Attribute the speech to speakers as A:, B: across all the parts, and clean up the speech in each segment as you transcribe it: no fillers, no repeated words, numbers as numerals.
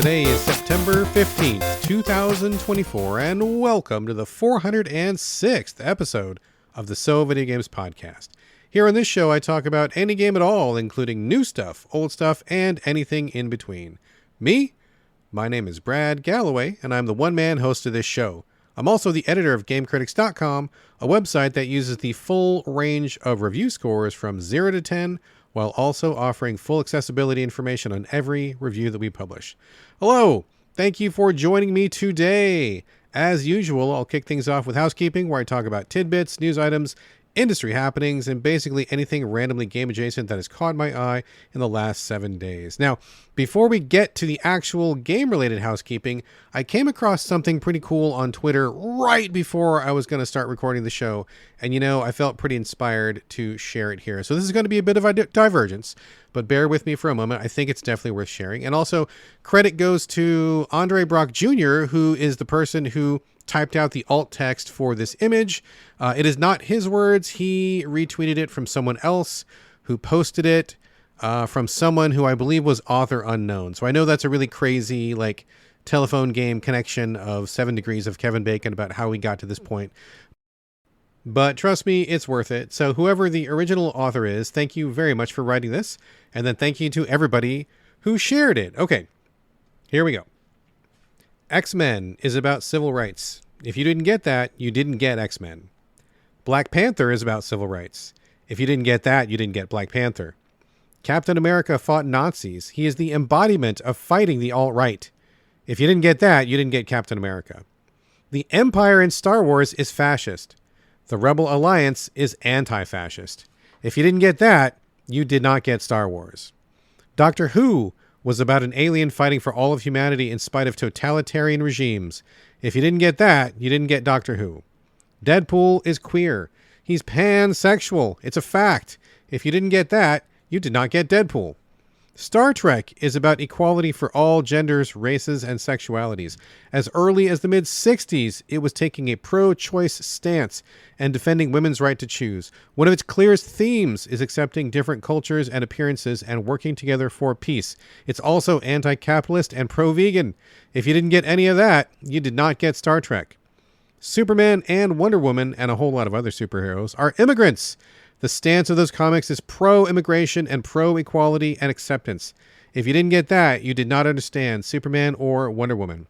A: Today is September 15th, 2024, and welcome to the 406th episode of the So Video Games podcast. Here on this show, I talk about any game at all, including new stuff, old stuff, and anything in between. My name is Brad Galloway, and I'm the one-man host of this show. I'm also the editor of GameCritics.com, a website that uses the full range of review scores from 0 to 10, while also offering full accessibility information on every review that we publish. Hello! Thank you for joining me today. As usual, I'll kick things off with housekeeping, where I talk about tidbits, news items, industry happenings, and basically anything randomly game adjacent that has caught my eye in the last 7 days. Now, before we get to the actual game-related housekeeping, I came across something pretty cool on Twitter right before I was going to start recording the show, and I felt pretty inspired to share it here. So this is going to be a bit of a divergence, but bear with me for a moment. I think it's definitely worth sharing. And also, credit goes to Andre Brock Jr., who is the person who typed out the alt text for this image. It is not his words. He retweeted it from someone else who posted it from someone who I believe was author unknown. So I know that's a really crazy telephone game connection of 7 degrees of Kevin Bacon about how we got to this point. But trust me, it's worth it. So whoever the original author is, thank you very much for writing this. And then thank you to everybody who shared it. Okay, here we go. X-Men is about civil rights. If you didn't get that, you didn't get X-Men. Black Panther is about civil rights. If you didn't get that, you didn't get Black Panther. Captain America fought Nazis. He is the embodiment of fighting the alt-right. If you didn't get that, you didn't get Captain America. The Empire in Star Wars is fascist. The Rebel Alliance is anti-fascist. If you didn't get that, you did not get Star Wars. Doctor Who was about an alien fighting for all of humanity in spite of totalitarian regimes. If you didn't get that, you didn't get Doctor Who. Deadpool is queer. He's pansexual. It's a fact. If you didn't get that, you did not get Deadpool. Star Trek is about equality for all genders, races, and sexualities. As early as the mid-60s, it was taking a pro-choice stance and defending women's right to choose. One of its clearest themes is accepting different cultures and appearances and working together for peace. It's also anti-capitalist and pro-vegan. If you didn't get any of that, you did not get Star Trek. Superman and Wonder Woman, and a whole lot of other superheroes, are immigrants. The stance of those comics is pro-immigration and pro-equality and acceptance. If you didn't get that, you did not understand Superman or Wonder Woman.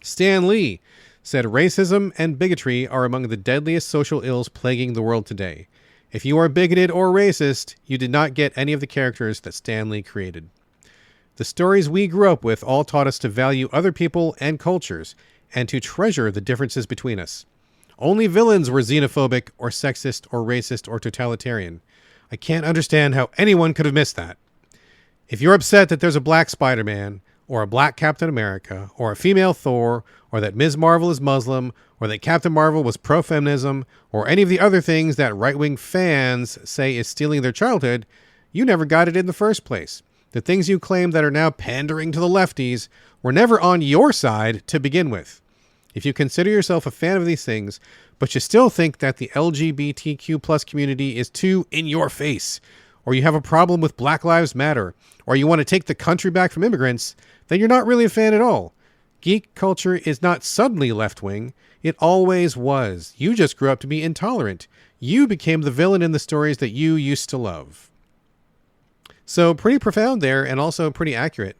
A: Stan Lee said racism and bigotry are among the deadliest social ills plaguing the world today. If you are bigoted or racist, you did not get any of the characters that Stan Lee created. The stories we grew up with all taught us to value other people and cultures and to treasure the differences between us. Only villains were xenophobic or sexist or racist or totalitarian. I can't understand how anyone could have missed that. If you're upset that there's a black Spider-Man, or a black Captain America, or a female Thor, or that Ms. Marvel is Muslim, or that Captain Marvel was pro-feminism, or any of the other things that right-wing fans say is stealing their childhood, you never got it in the first place. The things you claim that are now pandering to the lefties were never on your side to begin with. If you consider yourself a fan of these things, but you still think that the LGBTQ plus community is too in your face, or you have a problem with Black Lives Matter, or you want to take the country back from immigrants, then you're not really a fan at all. Geek culture is not suddenly left-wing. It always was. You just grew up to be intolerant. You became the villain in the stories that you used to love. So pretty profound there, and also pretty accurate.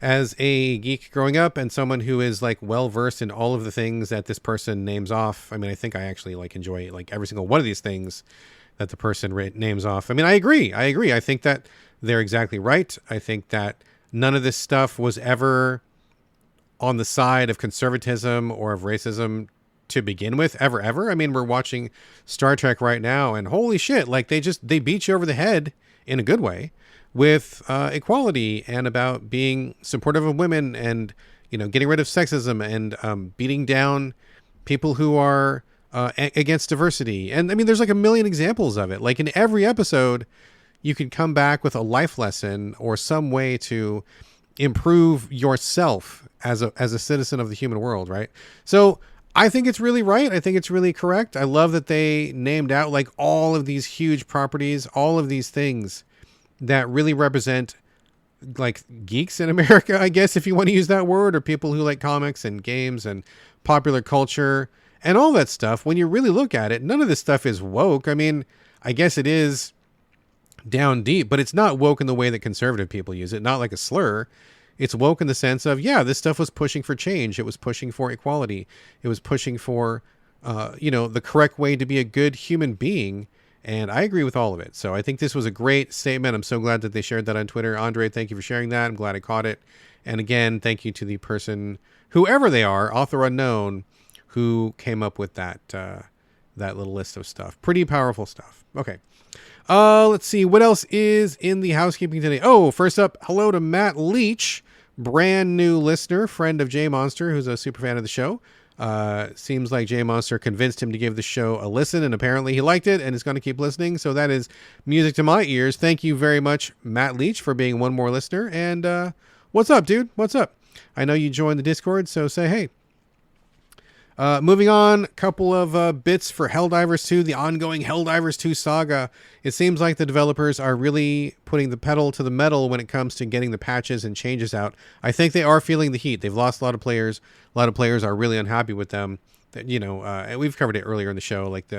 A: As a geek growing up and someone who is well-versed in all of the things that this person names off, I mean, I think I actually enjoy every single one of these things that the person names off. I mean, I agree. I think that they're exactly right. I think that none of this stuff was ever on the side of conservatism or of racism to begin with, ever. I mean, we're watching Star Trek right now and holy shit, they beat you over the head in a good way with equality and about being supportive of women and, getting rid of sexism and beating down people who are against diversity. And I mean, there's a million examples of it. In every episode, you can come back with a life lesson or some way to improve yourself as a citizen of the human world, right? So I think it's really right. I think it's really correct. I love that they named out all of these huge properties, all of these things that really represent like geeks in America, I guess, if you want to use that word, or people who like comics and games and popular culture and all that stuff. When you really look at it, none of this stuff is woke. I mean, I guess it is down deep, but it's not woke in the way that conservative people use it, not like a slur. It's woke in the sense of, yeah, this stuff was pushing for change. It was pushing for equality. It was pushing for, the correct way to be a good human being. And I agree with all of it. So I think this was a great statement. I'm so glad that they shared that on Twitter. Andre, thank you for sharing that. I'm glad I caught it. And again, thank you to the person, whoever they are, author unknown, who came up with that little list of stuff. Pretty powerful stuff. Okay. Let's see. What else is in the housekeeping today? Oh, first up, hello to Matt Leach, brand new listener, friend of J Monster, who's a super fan of the show. Seems like J Monster convinced him to give the show a listen, and apparently he liked it and is going to keep listening. So that is music to my ears. Thank you very much, Matt Leach, for being one more listener. And what's up, dude? What's up? I know you joined the Discord, so say hey. Moving on, a couple of bits for Helldivers 2, the ongoing Helldivers 2 saga. It seems like the developers are really putting the pedal to the metal when it comes to getting the patches and changes out. I think they are feeling the heat. They've lost a lot of players. A lot of players are really unhappy with them. And we've covered it earlier in the show, like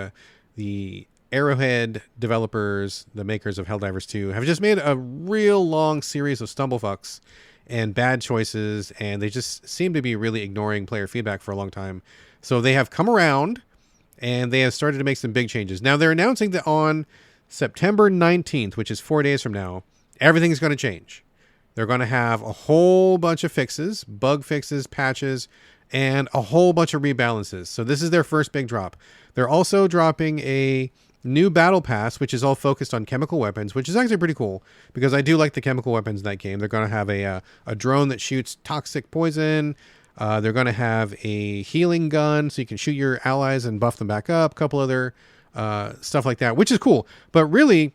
A: the Arrowhead developers, the makers of Helldivers 2, have just made a real long series of stumblefucks and bad choices, and they just seem to be really ignoring player feedback for a long time. So they have come around, and they have started to make some big changes. Now, they're announcing that on September 19th, which is 4 days from now, everything's going to change. They're going to have a whole bunch of fixes, bug fixes, patches, and a whole bunch of rebalances. So this is their first big drop. They're also dropping a new battle pass, which is all focused on chemical weapons, which is actually pretty cool because I do like the chemical weapons in that game. They're going to have a drone that shoots toxic poison. They're going to have a healing gun so you can shoot your allies and buff them back up. A couple other stuff like that, which is cool. But really,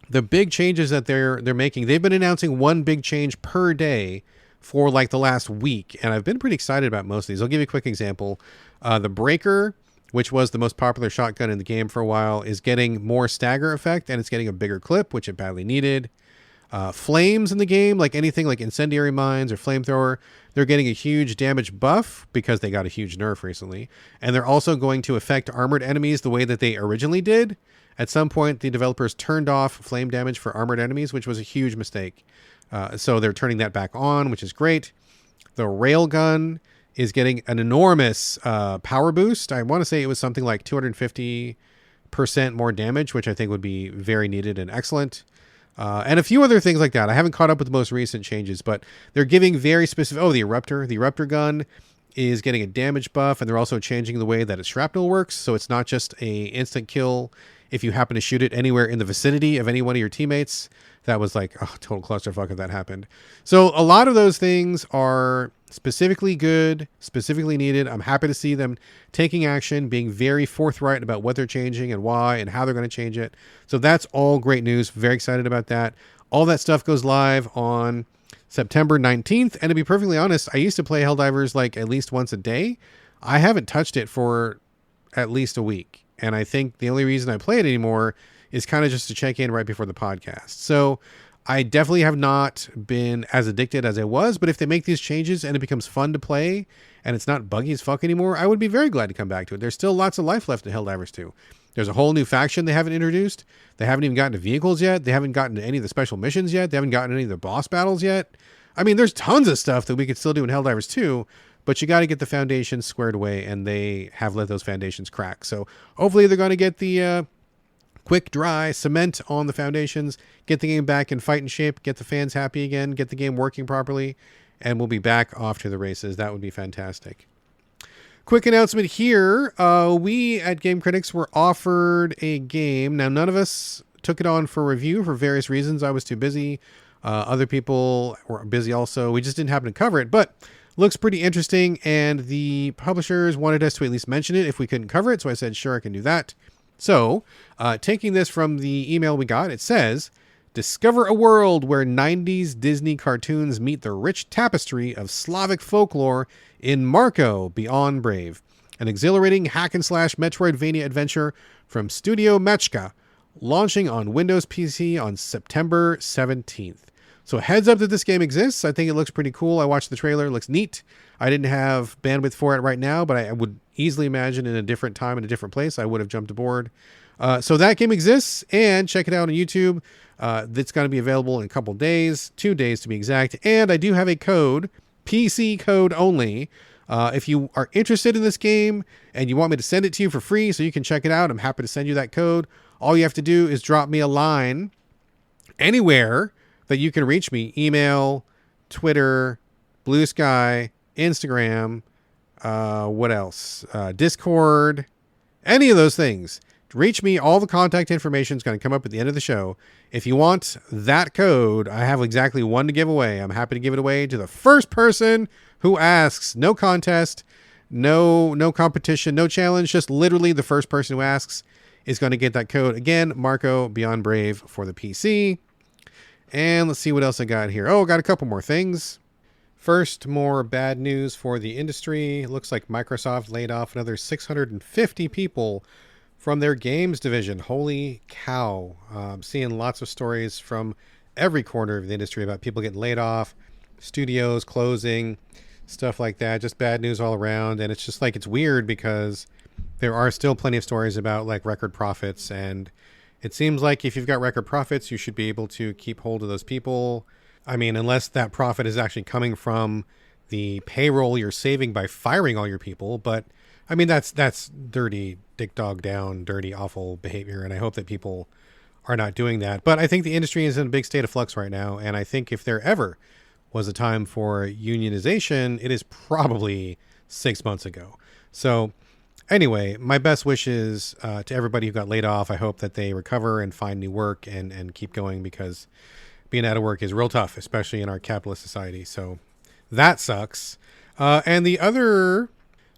A: the big changes that they're making, they've been announcing one big change per day for like the last week, and I've been pretty excited about most of these. I'll give you a quick example. The Breaker, which was the most popular shotgun in the game for a while, is getting more stagger effect, and it's getting a bigger clip, which it badly needed. Flames in the game, like anything like incendiary mines or flamethrower, they're getting a huge damage buff because they got a huge nerf recently. And they're also going to affect armored enemies the way that they originally did. At some point, the developers turned off flame damage for armored enemies, which was a huge mistake. So they're turning that back on, which is great. The railgun is getting an enormous power boost. I want to say it was something like 250% more damage, which I think would be very needed and excellent. And a few other things like that. I haven't caught up with the most recent changes, but they're giving very specific... Oh, the Eruptor gun is getting a damage buff, and they're also changing the way that its shrapnel works, so it's not just a instant kill if you happen to shoot it anywhere in the vicinity of any one of your teammates. That was like, total clusterfuck if that happened. So a lot of those things are specifically good, specifically needed. I'm happy to see them taking action, being very forthright about what they're changing and why and how they're going to change it. So that's all great news. Very excited about that. All that stuff goes live on September 19th. And to be perfectly honest, I used to play Helldivers like at least once a day. I haven't touched it for at least a week. And I think the only reason I play it anymore is kind of just to check in right before the podcast. So I definitely have not been as addicted as I was, but if they make these changes and it becomes fun to play and it's not buggy as fuck anymore, I would be very glad to come back to it. There's still lots of life left in Helldivers 2. There's a whole new faction they haven't introduced. They haven't even gotten to vehicles yet. They haven't gotten to any of the special missions yet. They haven't gotten any of the boss battles yet. I mean, there's tons of stuff that we could still do in Helldivers 2, but you got to get the foundations squared away, and they have let those foundations crack. So hopefully they're going to get the quick, dry cement on the foundations, get the game back in fighting shape, get the fans happy again, get the game working properly, and we'll be back off to the races. That would be fantastic. Quick announcement here. We at Game Critics were offered a game. Now, none of us took it on for review for various reasons. I was too busy. Other people were busy also. We just didn't happen to cover it, but looks pretty interesting, and the publishers wanted us to at least mention it if we couldn't cover it, so I said, sure, I can do that. So, taking this from the email we got, it says, discover a world where 90s Disney cartoons meet the rich tapestry of Slavic folklore in Marco Beyond Brave, an exhilarating hack-and-slash Metroidvania adventure from Studio Mechka, launching on Windows PC on September 17th. So heads up that this game exists. I think it looks pretty cool. I watched the trailer. It looks neat. I didn't have bandwidth for it right now, but I would easily imagine in a different time, in a different place, I would have jumped aboard. So that game exists, and check it out on YouTube. It's going to be available in a couple days, 2 days to be exact. And I do have a code, PC code only. If you are interested in this game and you want me to send it to you for free so you can check it out, I'm happy to send you that code. All you have to do is drop me a line anywhere that you can reach me. Email, Twitter, Blue Sky, Instagram, what else? Discord, any of those things. Reach me. All the contact information is going to come up at the end of the show. If you want that code, I have exactly one to give away. I'm happy to give it away to the first person who asks. No contest, no competition, no challenge. Just literally the first person who asks is going to get that code. Again, Marco Beyond Brave for the PC. And let's see what else I got here. Oh, got a couple more things. First, more bad news for the industry. It looks like Microsoft laid off another 650 people from their games division. Holy cow. I'm seeing lots of stories from every corner of the industry about people getting laid off, studios closing, stuff like that. Just bad news all around. And it's just like, it's weird because there are still plenty of stories about like record profits. And it seems like if you've got record profits, you should be able to keep hold of those people. I mean, unless that profit is actually coming from the payroll you're saving by firing all your people. But I mean, that's dirty, dick dog down, dirty, awful behavior. And I hope that people are not doing that. But I think the industry is in a big state of flux right now. And I think if there ever was a time for unionization, it is probably 6 months ago. So anyway, my best wishes to everybody who got laid off. I hope that they recover and find new work and keep going, because being out of work is real tough, especially in our capitalist society. So that sucks. And the other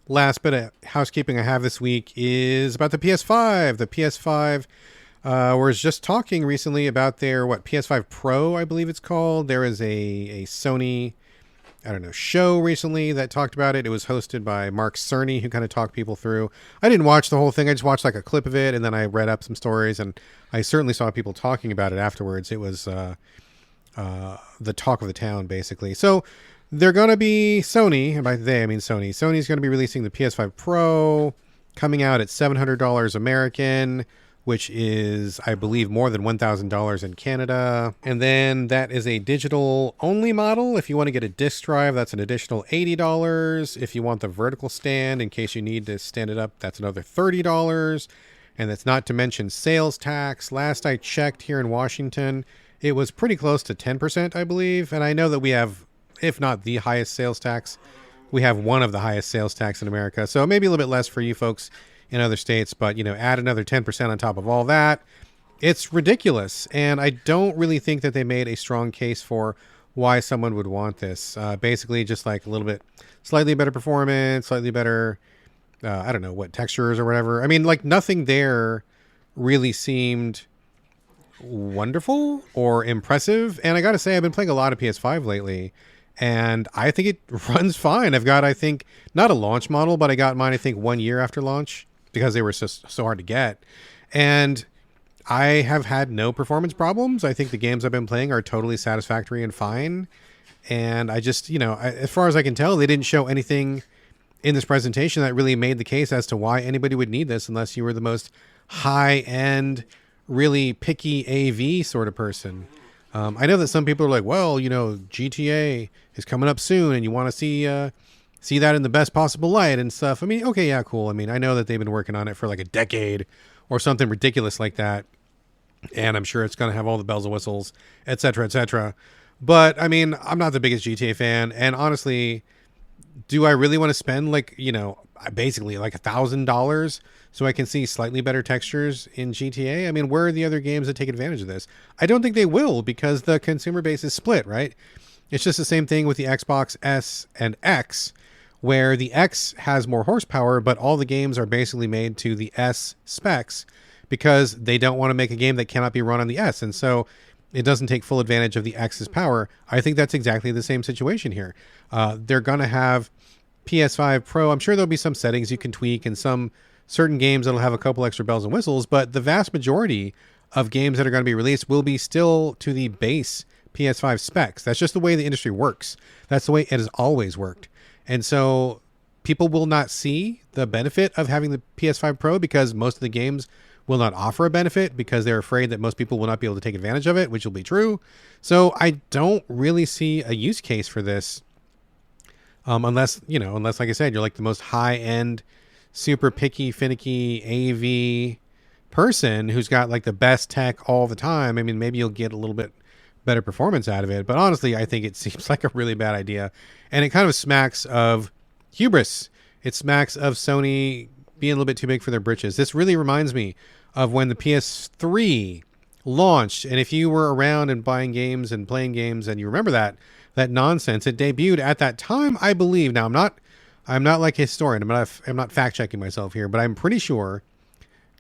A: last bit of housekeeping I have this week is about the PS5. The PS5 was just talking recently about their, PS5 Pro, I believe it's called. There is a Sony, show recently that talked about it. It was hosted by Mark Cerny, who kind of talked people through. I didn't watch the whole thing. I just watched like a clip of it, and then I read up some stories, and I certainly saw people talking about it afterwards. It was the talk of the town, basically. So they're going to be Sony, and by they I mean Sony. Sony's going to be releasing the PS5 Pro, coming out at $700 American, which is, I believe, more than $1,000 in Canada. And then that is a digital only model. If you want to get a disc drive, that's an additional $80. If you want the vertical stand, in case you need to stand it up, that's another $30. And that's not to mention sales tax. Last I checked here in Washington, it was pretty close to 10%, I believe. And I know that we have, if not the highest sales tax, we have one of the highest sales tax in America. So maybe a little bit less for you folks in other states, but add another 10% on top of all that. It's ridiculous. And I don't really think that they made a strong case for why someone would want this. Basically just like a little bit slightly better performance, slightly better, textures or whatever. I mean, like nothing there really seemed wonderful or impressive. And I gotta say, I've been playing a lot of PS5 lately, and I think it runs fine. I've got, I think, not a launch model, but I got mine, I think, 1 year after launch, because they were so hard to get. And I have had no performance problems. I think the games I've been playing are totally satisfactory and fine. And I just, as far as I can tell, they didn't show anything in this presentation that really made the case as to why anybody would need this, unless you were the most high-end, really picky AV sort of person. I know that some people are like, well, GTA is coming up soon, and you want to see that in the best possible light and stuff. I mean, okay, yeah, cool. I mean, I know that they've been working on it for like a decade or something ridiculous like that, and I'm sure it's going to have all the bells and whistles, et cetera, et cetera. But I mean, I'm not the biggest GTA fan, and honestly, do I really want to spend basically like $1,000 so I can see slightly better textures in GTA? I mean, where are the other games that take advantage of this? I don't think they will, because the consumer base is split, right? It's just the same thing with the Xbox S and X, where the X has more horsepower, but all the games are basically made to the S specs because they don't want to make a game that cannot be run on the S. And so it doesn't take full advantage of the X's power. I think that's exactly the same situation here. They're going to have PS5 Pro. I'm sure there'll be some settings you can tweak, and some certain games that'll have a couple extra bells and whistles, but the vast majority of games that are going to be released will be still to the base PS5 specs. That's just the way the industry works. That's the way it has always worked. And so people will not see the benefit of having the PS5 Pro because most of the games will not offer a benefit because they're afraid that most people will not be able to take advantage of it, which will be true. So I don't really see a use case for this. Unless, like I said, you're like the most high-end, super picky, finicky AV person who's got like the best tech all the time. I mean, maybe you'll get a little bit better performance out of it. But honestly, I think it seems like a really bad idea. And it kind of smacks of hubris. It smacks of Sony being a little bit too big for their britches. This really reminds me of when the PS3 launched. And if you were around and buying games and playing games and you remember that nonsense, it debuted at that time, I believe. Now, I'm not like a historian. I'm not fact checking myself here, but I'm pretty sure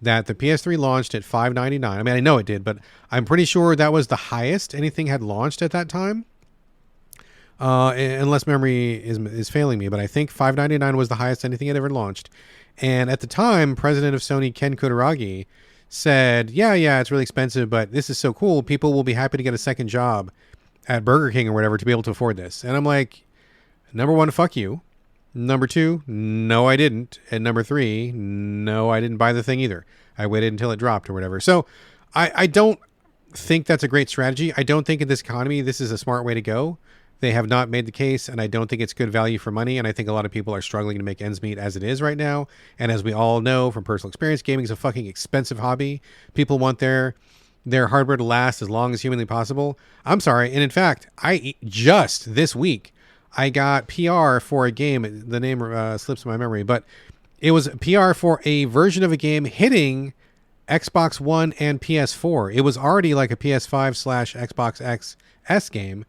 A: that the PS3 launched at $599. I mean, I know it did, but I'm pretty sure that was the highest anything had launched at that time. Unless memory is failing me, but I think $599 was the highest anything had ever launched. And at the time, president of Sony, Ken Kutaragi, said, yeah, it's really expensive, but this is so cool. People will be happy to get a second job at Burger King or whatever to be able to afford this. And I'm like, number one, fuck you. Number two, no, I didn't. And number three, no, I didn't buy the thing either. I waited until it dropped or whatever. So I don't think that's a great strategy. I don't think in this economy, this is a smart way to go. They have not made the case, and I don't think it's good value for money. And I think a lot of people are struggling to make ends meet as it is right now. And as we all know from personal experience, gaming is a fucking expensive hobby. People want their hardware to last as long as humanly possible. I'm sorry. And in fact, I just this week, I got PR for a game. The name slips my memory, but it was PR for a version of a game hitting Xbox One and PS4. It was already like a PS5/Xbox XS game.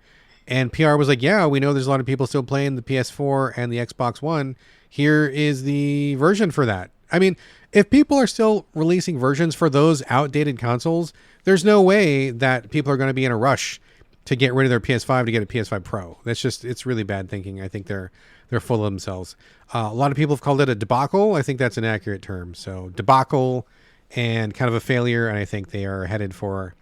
A: And PR was like, yeah, we know there's a lot of people still playing the PS4 and the Xbox One. Here is the version for that. I mean, if people are still releasing versions for those outdated consoles, there's no way that people are going to be in a rush to get rid of their PS5 to get a PS5 Pro. It's really bad thinking. I think they're full of themselves. A lot of people have called it a debacle. I think that's an accurate term. So debacle and kind of a failure. And I think they are headed for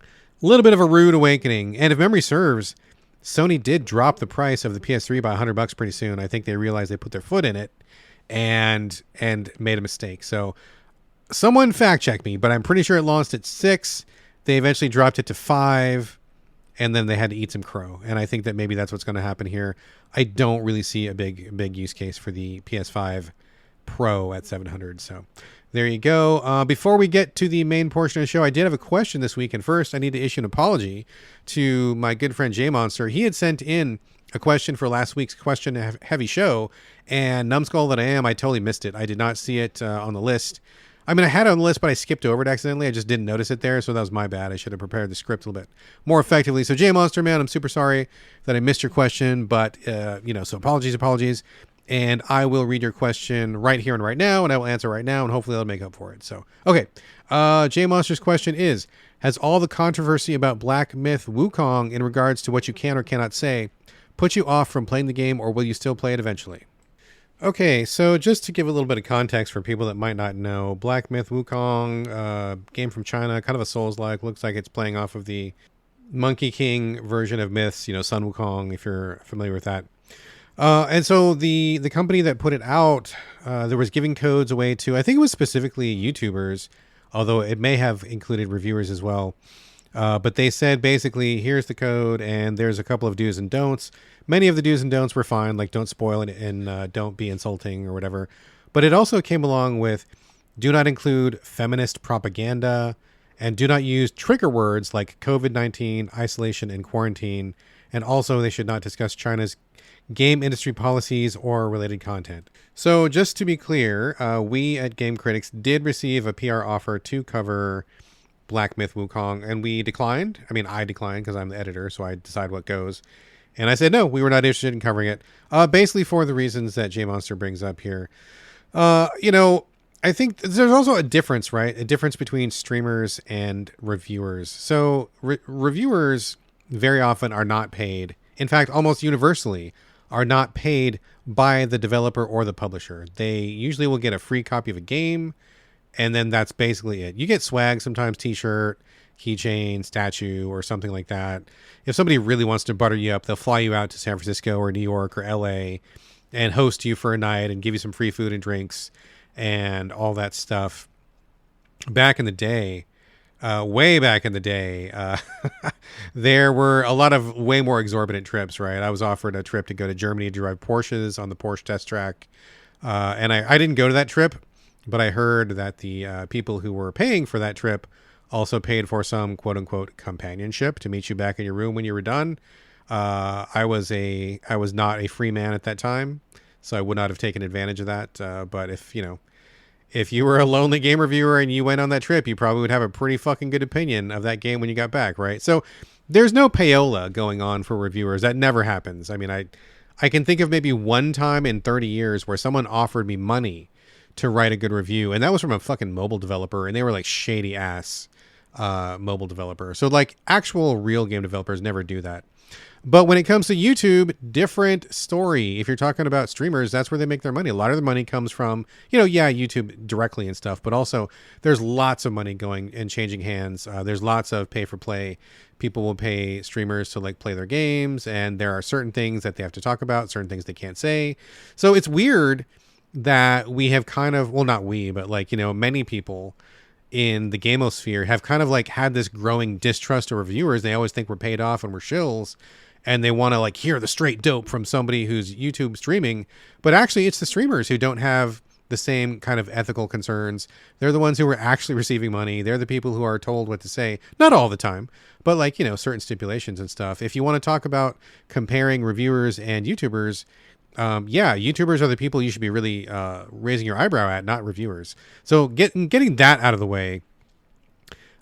A: a little bit of a rude awakening. And if memory serves, Sony did drop the price of the PS3 by $100 pretty soon. I think they realized they put their foot in it and made a mistake. So someone fact check me, but I'm pretty sure it launched at $6. They eventually dropped it to $5, and then they had to eat some crow. And I think that maybe that's what's going to happen here. I don't really see a big use case for the PS5 Pro at $700. So there you go. Before we get to the main portion of the show, I did have a question this week. And first, I need to issue an apology to my good friend J Monster. He had sent in a question for last week's question heavy show. And numbskull that I am, I totally missed it. I did not see it on the list. I mean, I had it on the list, but I skipped over it accidentally. I just didn't notice it there. So that was my bad. I should have prepared the script a little bit more effectively. So J Monster, man, I'm super sorry that I missed your question. But, so apologies. And I will read your question right here and right now, and I will answer right now, and hopefully that'll make up for it. So, okay. J Monster's question is, has all the controversy about Black Myth Wukong in regards to what you can or cannot say put you off from playing the game, or will you still play it eventually? Okay, so just to give a little bit of context for people that might not know, Black Myth Wukong, game from China, kind of a Souls-like, looks like it's playing off of the Monkey King version of Myths, Sun Wukong, if you're familiar with that. And so the company that put it out, there was giving codes away to, I think it was specifically YouTubers, although it may have included reviewers as well. But they said basically, here's the code, and there's a couple of do's and don'ts. Many of the do's and don'ts were fine, like don't spoil it and don't be insulting or whatever. But it also came along with do not include feminist propaganda and do not use trigger words like COVID-19, isolation, and quarantine. And also they should not discuss China's game industry policies or related content. So just to be clear, we at Game Critics did receive a PR offer to cover Black Myth Wukong, and we declined. I mean, I declined because I'm the editor, so I decide what goes. And I said, no, we were not interested in covering it. Basically for the reasons that J Monster brings up here. I think there's also a difference, right? A difference between streamers and reviewers. So reviewers very often are not paid. In fact, almost universally are not paid by the developer or the publisher. They usually will get a free copy of a game, and then that's basically it. You get swag, sometimes t-shirt, keychain, statue, or something like that. If somebody really wants to butter you up, they'll fly you out to San Francisco or New York or LA and host you for a night and give you some free food and drinks and all that stuff. Back in the day, way back in the day, there were a lot of way more exorbitant trips, right? I was offered a trip to go to Germany to drive Porsches on the Porsche test track. And I didn't go to that trip, but I heard that the people who were paying for that trip also paid for some quote unquote companionship to meet you back in your room when you were done. I was not a free man at that time, so I would not have taken advantage of that. But if you were a lonely game reviewer and you went on that trip, you probably would have a pretty fucking good opinion of that game when you got back, right? So there's no payola going on for reviewers. That never happens. I mean, I can think of maybe one time in 30 years where someone offered me money to write a good review, and that was from a fucking mobile developer, and they were like shady ass mobile developer. So like actual real game developers never do that. But when it comes to YouTube, different story. If you're talking about streamers, that's where they make their money. A lot of the money comes from, YouTube directly and stuff, but also there's lots of money going and changing hands. There's lots of pay for play. People will pay streamers to like play their games, and there are certain things that they have to talk about, certain things they can't say. So it's weird that we have kind of, well, not we, but like, many people in the gamosphere have kind of like had this growing distrust of reviewers. They always think we're paid off and we're shills, and they want to like hear the straight dope from somebody who's YouTube streaming. But actually it's the streamers who don't have the same kind of ethical concerns. They're the ones who are actually receiving money. They're the people who are told what to say. Not all the time, but like, certain stipulations and stuff. If you want to talk about comparing reviewers and YouTubers, YouTubers are the people you should be really raising your eyebrow at, not reviewers. So getting that out of the way.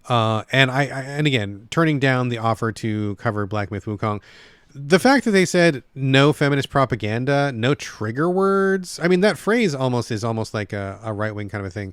A: And again, turning down the offer to cover Black Myth Wukong, the fact that they said no feminist propaganda, no trigger words. I mean, that phrase is almost like a right-wing kind of a thing.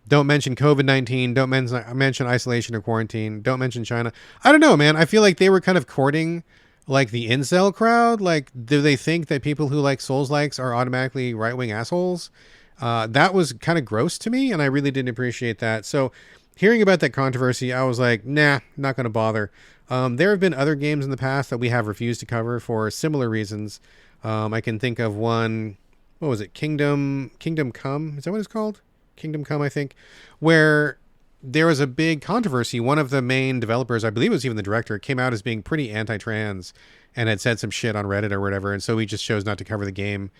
A: Don't mention COVID-19. Don't mention isolation or quarantine. Don't mention China. I don't know, man. I feel like they were kind of courting like the incel crowd. Like, do they think that people who like Souls-likes are automatically right-wing assholes? That was kind of gross to me, and I really didn't appreciate that. So hearing about that controversy, I was like, nah, not going to bother. There have been other games in the past that we have refused to cover for similar reasons. I can think of one, what was it? Kingdom Come? Is that what it's called? Kingdom Come, I think, where there was a big controversy. One of the main developers, I believe it was even the director, came out as being pretty anti-trans and had said some shit on Reddit or whatever. And so we just chose not to cover the game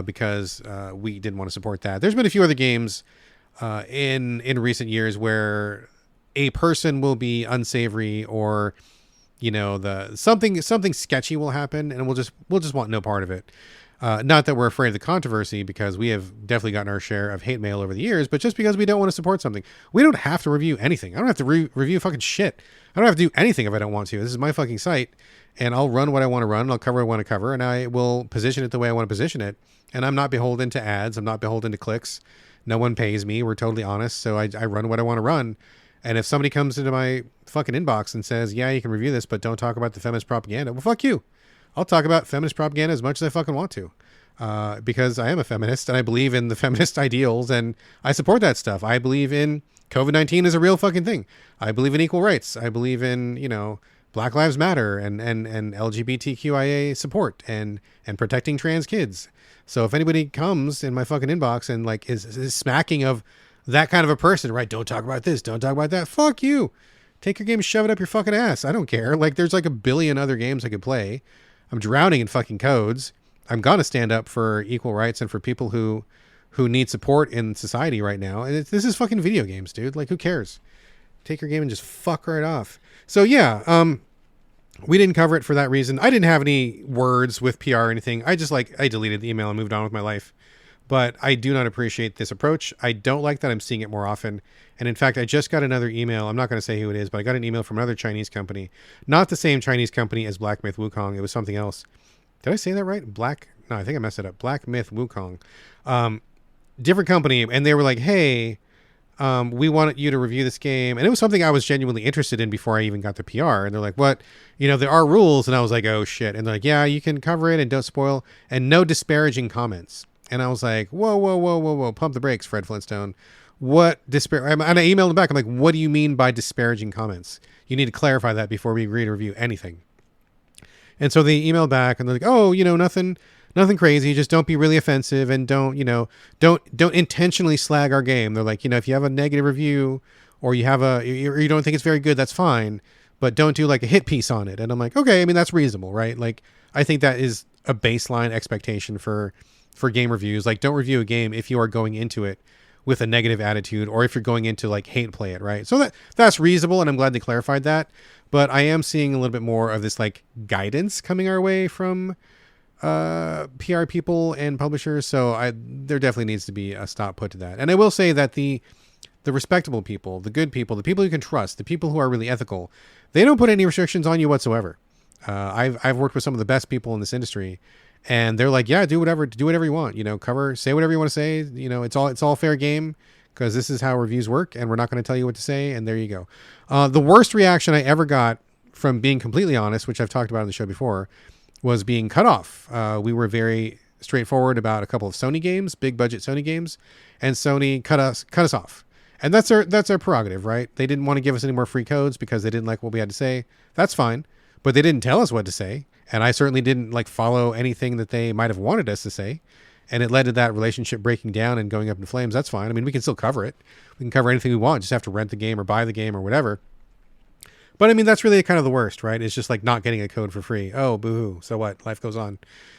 A: because we didn't want to support that. There's been a few other games in recent years where a person will be unsavory, or something sketchy will happen, and we'll just want no part of it. Not that we're afraid of the controversy, because we have definitely gotten our share of hate mail over the years, but just because we don't want to support something. We don't have to review anything. I don't have to review fucking shit. I don't have to do anything if I don't want to. This is my fucking site, and I'll run what I want to run. I'll cover what I want to cover, and I will position it the way I want to position it. And I'm not beholden to ads. I'm not beholden to clicks. No one pays me. We're totally honest. So I run what I want to run. And if somebody comes into my fucking inbox and says, yeah, you can review this, but don't talk about the feminist propaganda, well, fuck you. I'll talk about feminist propaganda as much as I fucking want to, because I am a feminist and I believe in the feminist ideals and I support that stuff. I believe in COVID-19 is a real fucking thing. I believe in equal rights. I believe in, Black Lives Matter and LGBTQIA support and protecting trans kids. So if anybody comes in my fucking inbox and like is smacking of that kind of a person, right? Don't talk about this. Don't talk about that. Fuck you. Take your game and shove it up your fucking ass. I don't care. Like, there's like a billion other games I could play. I'm drowning in fucking codes. I'm going to stand up for equal rights and for people who need support in society right now. And this is fucking video games, dude. Like, who cares? Take your game and just fuck right off. So yeah, we didn't cover it for that reason. I didn't have any words with PR or anything. I deleted the email and moved on with my life. But I do not appreciate this approach. I don't like that I'm seeing it more often. And in fact, I just got another email. I'm not going to say who it is, but I got an email from another Chinese company. Not the same Chinese company as Black Myth Wukong. It was something else. Did I say that right? No, I think I messed it up. Black Myth Wukong. Different company. And they were like, hey, we wanted you to review this game. And it was something I was genuinely interested in before I even got the PR. And they're like, what? There are rules. And I was like, oh shit. And they're like, yeah, you can cover it and don't spoil. And no disparaging comments. And I was like, whoa, pump the brakes, Fred Flintstone. and I emailed them back. I'm like, what do you mean by disparaging comments? You need to clarify that before we agree to review anything. And so they emailed back and they're like, oh, nothing crazy. Just don't be really offensive and don't intentionally slag our game. They're like, if you have a negative review or you don't think it's very good, that's fine, but don't do like a hit piece on it. And I'm like, okay, I mean, that's reasonable, right? Like, I think that is a baseline expectation for game reviews. Like, don't review a game if you are going into it with a negative attitude or if you're going into like hate play it, right? So that's reasonable, and I'm glad they clarified that. But I am seeing a little bit more of this like guidance coming our way from PR people and publishers. So there definitely needs to be a stop put to that. And I will say that the respectable people, the good people, the people you can trust, the people who are really ethical, they don't put any restrictions on you whatsoever. I've worked with some of the best people in this industry, and they're like, yeah, do whatever you want, say whatever you want to say. It's all fair game, because this is how reviews work, and we're not going to tell you what to say. And there you go. The worst reaction I ever got, from being completely honest, which I've talked about on the show before, was being cut off. We were very straightforward about a couple of Sony games, big budget Sony games, and Sony cut us off. And that's our prerogative, right? They didn't want to give us any more free codes because they didn't like what we had to say. That's fine. But they didn't tell us what to say. And I certainly didn't follow anything that they might have wanted us to say. And it led to that relationship breaking down and going up in flames. That's fine. I mean, we can still cover it. We can cover anything we want. Just have to rent the game or buy the game or whatever. But I mean, that's really kind of the worst, right? It's just like not getting a code for free. Oh, boo-hoo. So what? Life goes on.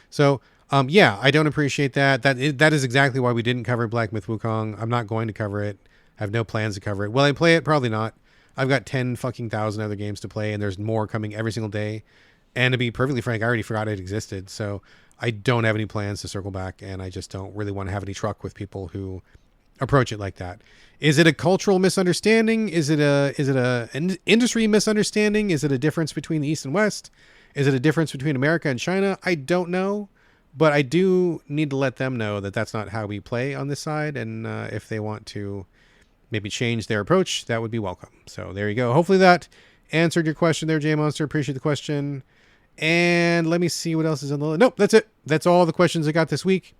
A: So, yeah, I don't appreciate that. That is exactly why we didn't cover Black Myth Wukong. I'm not going to cover it. I have no plans to cover it. Will I play it? Probably not. I've got 10,000 other games to play, and there's more coming every single day. And to be perfectly frank, I already forgot it existed. So I don't have any plans to circle back, and I just don't really want to have any truck with people who approach it like that. Is it a cultural misunderstanding? Is it an industry misunderstanding? Is it a difference between the East and West? Is it a difference between America and China? I don't know, but I do need to let them know that that's not how we play on this side. And if they want to maybe change their approach, that would be welcome. So there you go. Hopefully that answered your question there, J Monster. Appreciate the question. And let me see what else is on the list. Nope, that's it. That's all the questions I got this week.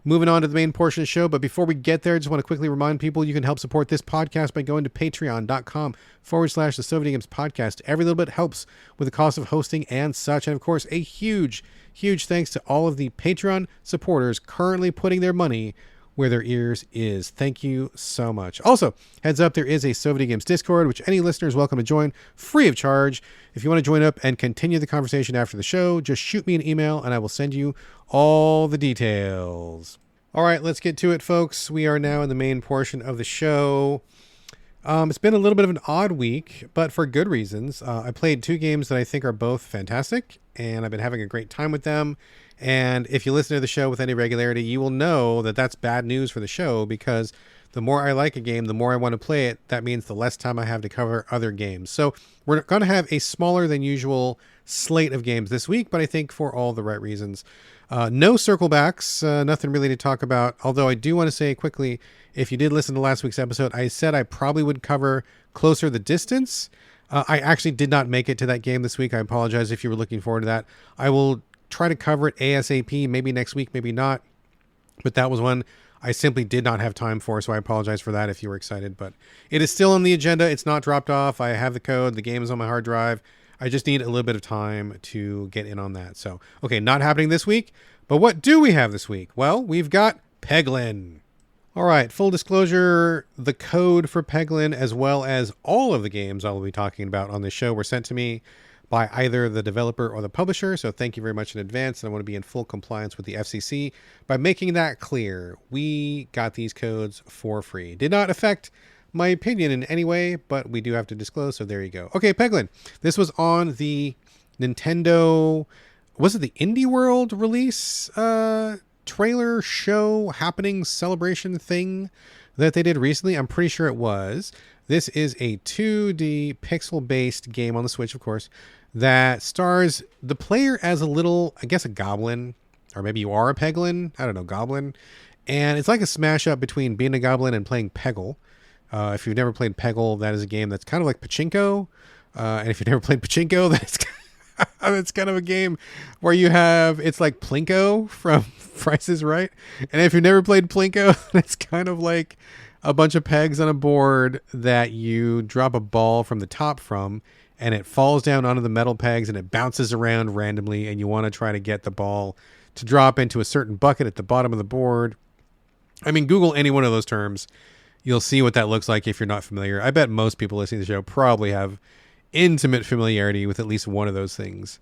A: Moving on to the main portion of the show. But before we get there, I just want to quickly remind people you can help support this podcast by going to patreon.com/the So Videogames podcast. Every little bit helps with the cost of hosting and such. And of course, a huge thanks to all of the Patreon supporters currently putting their money where their ears is. Thank you so much. Also, heads up, there is a So Videogames Discord, which any listener is welcome to join free of charge. If you want to join up and continue the conversation after the show, just shoot me an email and I will send you all the details. All right, let's get to it, folks. We are now in the main portion of the show. It's been a little bit of an odd week, but for good reasons. I played 2 games that I think are both fantastic, and I've been having a great time with them. And if you listen to the show with any regularity, you will know that that's bad news for the show, because the more I like a game, the more I want to play it. That means the less time I have to cover other games. So we're going to have a smaller than usual slate of games this week, but I think for all the right reasons. No circle backs, nothing really to talk about. Although I do want to say quickly, if you did listen to last week's episode, I said I probably would cover Closer the Distance. I actually did not make it to that game this week. I apologize if you were looking forward to that. I will try to cover it ASAP, maybe next week, maybe not. But that was one I simply did not have time for, so I apologize for that if you were excited. But it is still on the agenda. It's not dropped off. I have the code. The game is on my hard drive. I just need a little bit of time to get in on that. So, okay, not happening this week. But what do we have this week? Well, we've got Peglin. All right, full disclosure, the code for Peglin, as well as all of the games I will be talking about on this show, were sent to me by either the developer or the publisher. So thank you very much in advance. And I want to be in full compliance with the FCC by making that clear. We got these codes for free. Did not affect my opinion in any way, but we do have to disclose. So there you go. Okay, Peglin. This was on the Nintendo, was it the Indie World release trailer show happening celebration thing that they did recently? I'm pretty sure it was. This is a 2D pixel-based game on the Switch, of course, that stars the player as a little, I guess, a goblin, or maybe you are a Peglin. I don't know, goblin. And it's like a smash-up between being a goblin and playing Peggle. If you've never played Peggle, that is a game that's kind of like Pachinko. And if you've never played Pachinko, that's kind of a game where you have, it's like Plinko from Price is Right. And if you've never played Plinko, it's kind of like a bunch of pegs on a board that you drop a ball from the top from, and it falls down onto the metal pegs and it bounces around randomly, and you want to try to get the ball to drop into a certain bucket at the bottom of the board. I mean, Google any one of those terms. You'll see what that looks like if you're not familiar. I bet most people listening to the show probably have intimate familiarity with at least one of those things.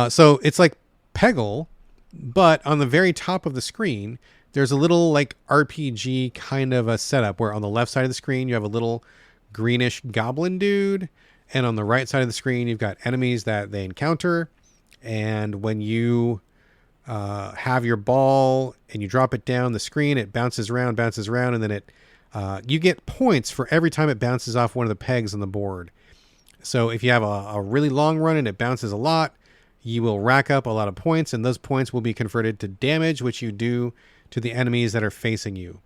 A: So it's like Peggle, but on the very top of the screen, there's a little like RPG kind of a setup where on the left side of the screen, you have a little greenish goblin dude. And on the right side of the screen, you've got enemies that they encounter. And when you have your ball and you drop it down the screen, it bounces around, and then you get points for every time it bounces off one of the pegs on the board. So if you have a really long run and it bounces a lot, you will rack up a lot of points, and those points will be converted to damage, which you do to the enemies that are facing you.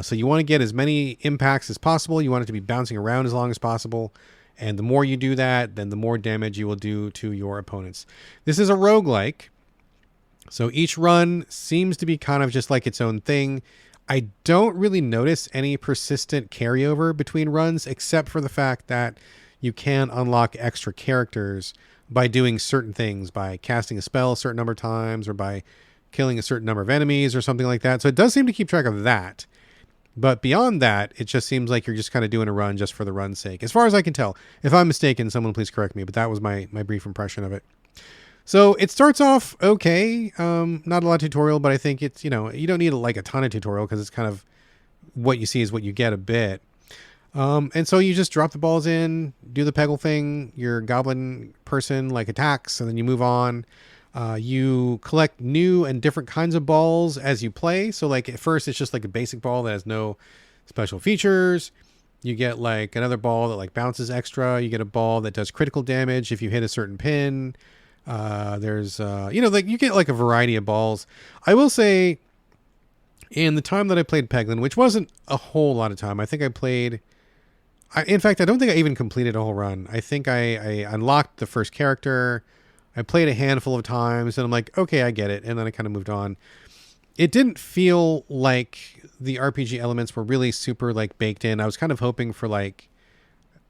A: So you want to get as many impacts as possible. You want it to be bouncing around as long as possible. And the more you do that, then the more damage you will do to your opponents. This is a roguelike. So each run seems to be kind of just like its own thing. I don't really notice any persistent carryover between runs, except for the fact that you can unlock extra characters by doing certain things, by casting a spell a certain number of times, or by killing a certain number of enemies or something like that. So it does seem to keep track of that. But beyond that, it just seems like you're just kind of doing a run just for the run's sake. As far as I can tell. If I'm mistaken, someone please correct me, but that was my brief impression of it. So it starts off okay. Not a lot of tutorial, but I think it's, you don't need like a ton of tutorial because it's kind of what you see is what you get a bit. And so you just drop the balls in, do the Peggle thing, your goblin person like attacks, and then you move on. You collect new and different kinds of balls as you play. So like at first it's just like a basic ball that has no special features. You get like another ball that like bounces extra. You get a ball that does critical damage if you hit a certain pin. There's, like you get like a variety of balls. I will say in the time that I played Peglin, which wasn't a whole lot of time, I think I played, in fact, I don't think I even completed a whole run. I think I unlocked the first character. I played a handful of times and I'm like, okay, I get it. And then I kind of moved on. It didn't feel like the RPG elements were really super like baked in. I was kind of hoping for like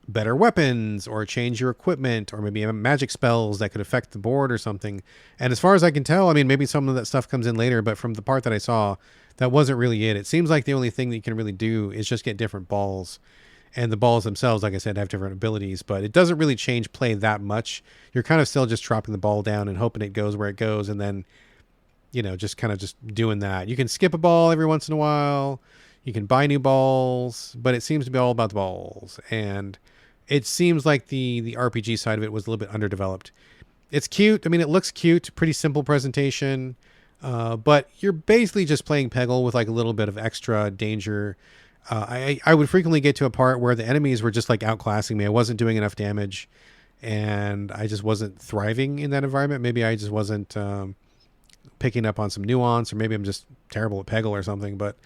A: better weapons or change your equipment or maybe magic spells that could affect the board or something. And as far as I can tell, I mean, maybe some of that stuff comes in later, but from the part that I saw, that wasn't really it. It seems like the only thing that you can really do is just get different balls. And the balls themselves, like I said, have different abilities, but it doesn't really change play that much. You're kind of still just dropping the ball down and hoping it goes where it goes. And then, just kind of just doing that. You can skip a ball every once in a while. You can buy new balls, but it seems to be all about the balls. And it seems like the RPG side of it was a little bit underdeveloped. It's cute. I mean, it looks cute, pretty simple presentation, but you're basically just playing Peggle with like a little bit of extra danger. I would frequently get to a part where the enemies were just like outclassing me. I wasn't doing enough damage and I just wasn't thriving in that environment. Maybe I just wasn't picking up on some nuance, or maybe I'm just terrible at Peggle or something. But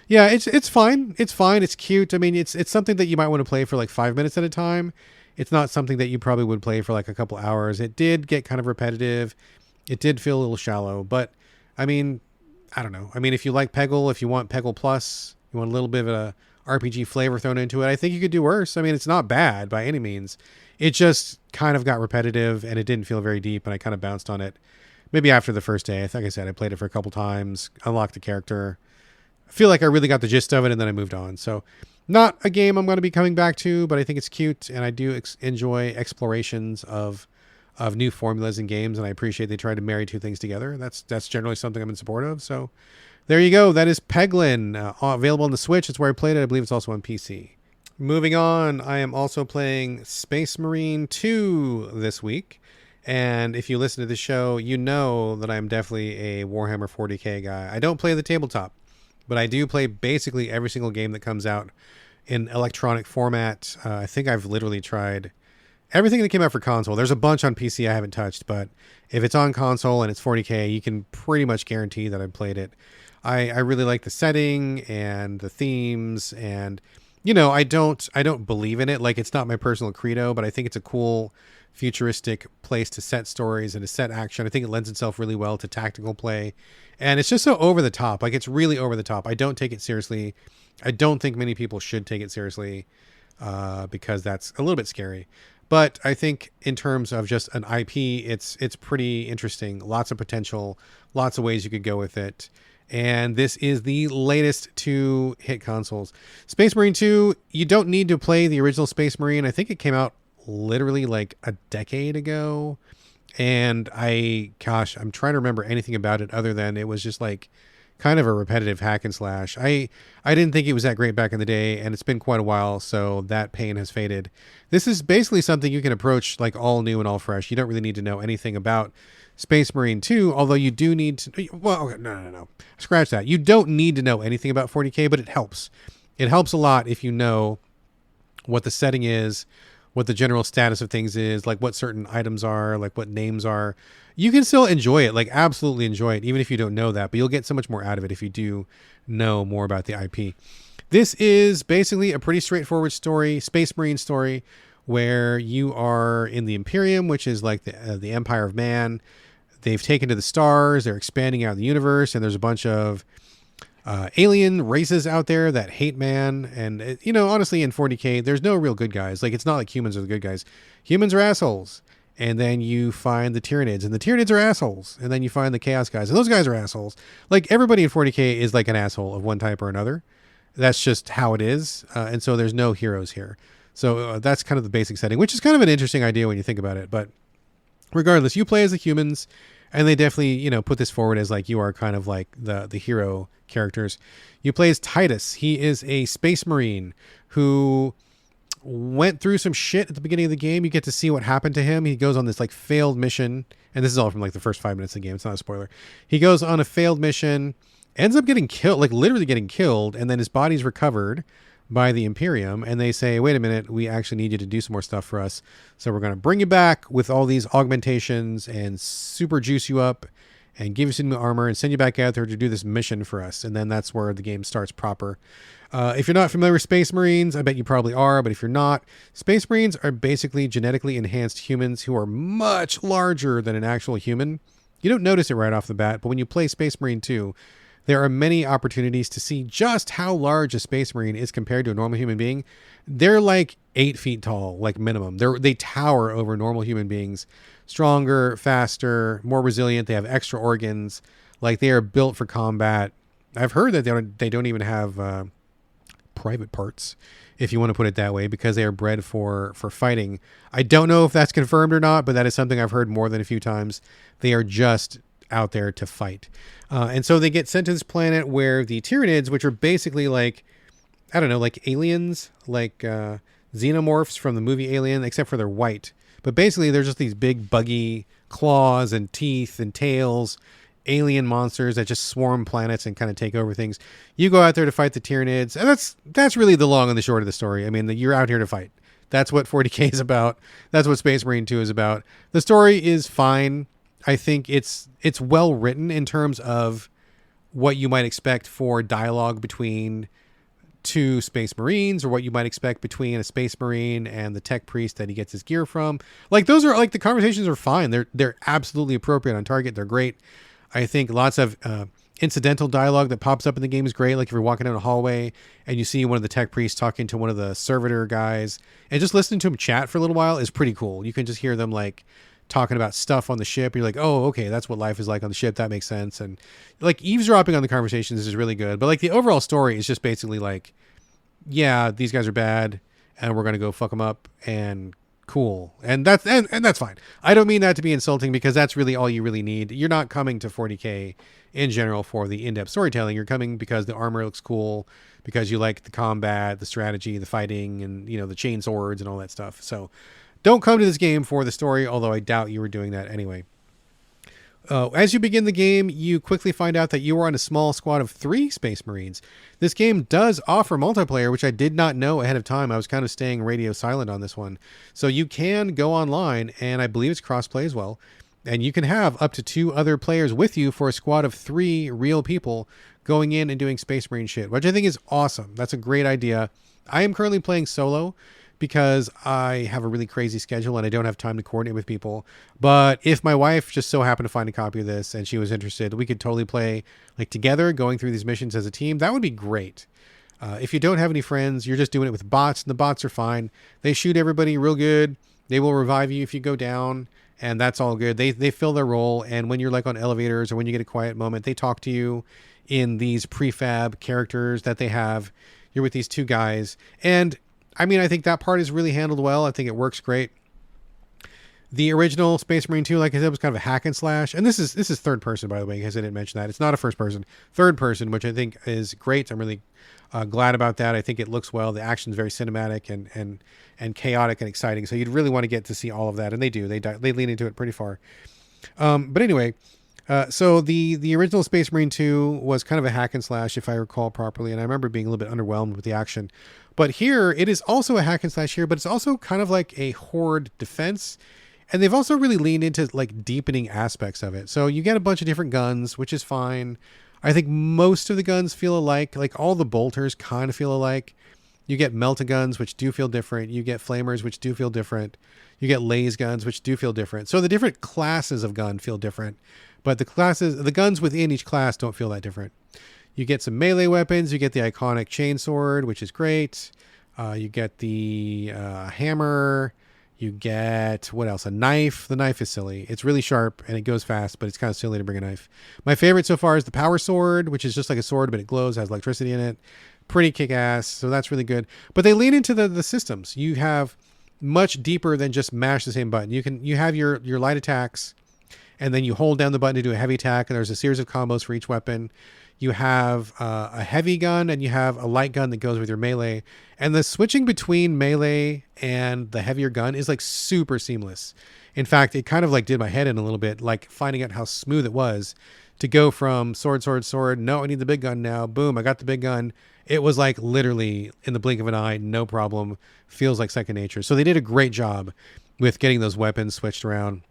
A: yeah, it's fine. It's fine. It's cute. I mean, it's something that you might want to play for like 5 minutes at a time. It's not something that you probably would play for like a couple hours. It did get kind of repetitive. It did feel a little shallow, but I mean, I don't know. I mean, if you like Peggle, if you want Peggle Plus, you want a little bit of a RPG flavor thrown into it, I think you could do worse. I mean, it's not bad by any means. It just kind of got repetitive and it didn't feel very deep, and I kind of bounced on it. Maybe after the first day. Like I said, I played it for a couple times, unlocked the character. I feel like I really got the gist of it, and then I moved on. So not a game I'm going to be coming back to, but I think it's cute, and I do enjoy explorations of new formulas in games, and I appreciate they try to marry two things together. That's generally something I'm in support of. So there you go. That is Peglin, available on the Switch. It's where I played it. I believe it's also on PC. Moving on, I am also playing Space Marine 2 this week. And if you listen to the show, you know that I'm definitely a Warhammer 40k guy. I don't play the tabletop, but I do play basically every single game that comes out in electronic format. I think I've literally tried everything that came out for console. There's a bunch on PC I haven't touched, but if it's on console and it's 40k, you can pretty much guarantee that I've played it. I really like the setting and the themes, and I don't believe in it. Like, it's not my personal credo, but I think it's a cool futuristic place to set stories and to set action. I think it lends itself really well to tactical play, and it's just so over the top. Like, it's really over the top. I don't take it seriously. I don't think many people should take it seriously because that's a little bit scary. But I think in terms of just an IP, it's pretty interesting. Lots of potential, lots of ways you could go with it. And this is the latest to hit consoles. Space Marine 2, you don't need to play the original Space Marine. I think it came out literally like a decade ago. And I'm trying to remember anything about it other than it was just like kind of a repetitive hack and slash. I didn't think it was that great back in the day, and it's been quite a while, so that pain has faded. This is basically something you can approach like all new and all fresh. You don't really need to know anything about Space Marine 2, although you do need to... Well, okay, no. Scratch that. You don't need to know anything about 40K, but it helps. It helps a lot if you know what the setting is, what the general status of things is, like what certain items are, like what names are. You can still enjoy it, like absolutely enjoy it, even if you don't know that, but you'll get so much more out of it if you do know more about the IP. This is basically a pretty straightforward story, Space Marine story, where you are in the Imperium, which is like the Empire of Man. They've taken to the stars, they're expanding out the universe, and there's a bunch of alien races out there that hate man. And, honestly, in 40K, there's no real good guys. Like, it's not like humans are the good guys. Humans are assholes. And then you find the Tyranids, and the Tyranids are assholes. And then you find the Chaos guys, and those guys are assholes. Like, everybody in 40K is like an asshole of one type or another. That's just how it is. And so there's no heroes here. So that's kind of the basic setting, which is kind of an interesting idea when you think about it. But regardless, you play as the humans, and they definitely, put this forward as like you are kind of like the hero characters. You play as Titus. He is a Space Marine who went through some shit at the beginning of the game. You get to see what happened to him. He goes on this like failed mission, and this is all from like the first 5 minutes of the game. It's not a spoiler. He goes on a failed mission, ends up getting killed, like literally getting killed, and then his body's recovered by the Imperium, and they say, wait a minute, we actually need you to do some more stuff for us. So we're going to bring you back with all these augmentations and super juice you up and give you some new armor and send you back out there to do this mission for us. And then that's where the game starts proper. If you're not familiar with Space Marines, I bet you probably are, but if you're not, Space Marines are basically genetically enhanced humans who are much larger than an actual human. You don't notice it right off the bat, but when you play Space Marine 2, there are many opportunities to see just how large a Space Marine is compared to a normal human being. They're like 8 feet tall, like minimum. They tower over normal human beings. Stronger, faster, more resilient. They have extra organs. Like, they are built for combat. I've heard that they don't even have private parts, if you want to put it that way, because they are bred for fighting. I don't know if that's confirmed or not, but that is something I've heard more than a few times. They are just out there to fight. And so they get sent to this planet where the Tyranids, which are basically like, I don't know, like aliens, like xenomorphs from the movie Alien, except for they're white. But basically they're just these big buggy claws and teeth and tails, alien monsters that just swarm planets and kind of take over things. You go out there to fight the Tyranids, and that's really the long and the short of the story. I mean, you're out here to fight. That's what 40K is about. That's what Space Marine 2 is about. The story is fine. I think it's well written in terms of what you might expect for dialogue between two Space Marines, or what you might expect between a Space Marine and the tech priest that he gets his gear from. Like, those are like, the conversations are fine. They're absolutely appropriate on target. They're great. I think lots of incidental dialogue that pops up in the game is great. Like, if you're walking down a hallway and you see one of the tech priests talking to one of the servitor guys, and just listening to him chat for a little while is pretty cool. You can just hear them like talking about stuff on the ship. You're like, oh, okay, that's what life is like on the ship. That makes sense. And like, eavesdropping on the conversations is really good. But like, the overall story is just basically like, yeah, these guys are bad and we're going to go fuck them up, and cool. And that's fine. I don't mean that to be insulting, because that's really all you really need. You're not coming to 40K in general for the in-depth storytelling. You're coming because the armor looks cool, because you like the combat, the strategy, the fighting, and the chain swords and all that stuff. So don't come to this game for the story, although I doubt you were doing that anyway. As you begin the game, you quickly find out that you are on a small squad of 3 Space Marines. This game does offer multiplayer, which I did not know ahead of time. I was kind of staying radio silent on this one. So you can go online, and I believe it's crossplay as well. And you can have up to 2 other players with you for a squad of 3 real people going in and doing Space Marine shit, which I think is awesome. That's a great idea. I am currently playing solo, because I have a really crazy schedule and I don't have time to coordinate with people. But if my wife just so happened to find a copy of this and she was interested, we could totally play like together, going through these missions as a team. That would be great. If you don't have any friends, you're just doing it with bots, and the bots are fine. They shoot everybody real good. They will revive you if you go down, and that's all good. They fill their role, and when you're like on elevators or when you get a quiet moment, they talk to you in these prefab characters that they have. You're with these two guys, and I mean, I think that part is really handled well. I think it works great. The original Space Marine 2, like I said, was kind of a hack and slash. And this is third person, by the way, because I didn't mention that. It's not a first person. Third person, which I think is great. I'm really glad about that. I think it looks well. The action is very cinematic and chaotic and exciting. So you'd really want to get to see all of that. And they do. They lean into it pretty far. But anyway, so the original Space Marine 2 was kind of a hack and slash, if I recall properly. And I remember being a little bit underwhelmed with the action. But here, it is also a hack and slash here, but it's also kind of like a horde defense. And they've also really leaned into like deepening aspects of it. So you get a bunch of different guns, which is fine. I think most of the guns feel alike. Like all the bolters kind of feel alike. You get melta guns, which do feel different. You get flamers, which do feel different. You get laser guns, which do feel different. So the different classes of gun feel different, but the guns within each class don't feel that different. You get some melee weapons. You get the iconic chainsword, which is great. You get the hammer. You get, what else? A knife. The knife is silly. It's really sharp and it goes fast, but it's kind of silly to bring a knife. My favorite so far is the power sword, which is just like a sword, but it glows, has electricity in it. Pretty kick-ass, so that's really good. But they lean into the systems. You have much deeper than just mash the same button. You have your light attacks, and then you hold down the button to do a heavy attack, and there's a series of combos for each weapon. You have a heavy gun, and you have a light gun that goes with your melee. And the switching between melee and the heavier gun is like super seamless. In fact, it kind of like did my head in a little bit, like finding out how smooth it was to go from sword, sword, sword. No, I need the big gun now. Boom, I got the big gun. It was like literally in the blink of an eye, no problem. Feels like second nature. So they did a great job with getting those weapons switched around.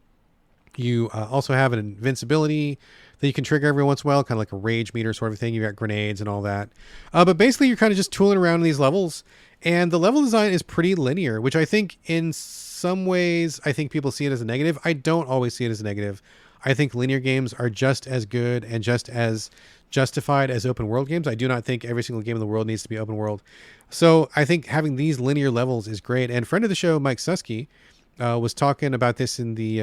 A: You also have an invincibility that you can trigger every once in a while, kind of like a rage meter sort of thing. You got grenades and all that. But basically, you're kind of just tooling around in these levels. And the level design is pretty linear, which I think in some ways, I think people see it as a negative. I don't always see it as a negative. I think linear games are just as good and just as justified as open world games. I do not think every single game in the world needs to be open world. So I think having these linear levels is great. And friend of the show, Mike Susky, was talking about this in the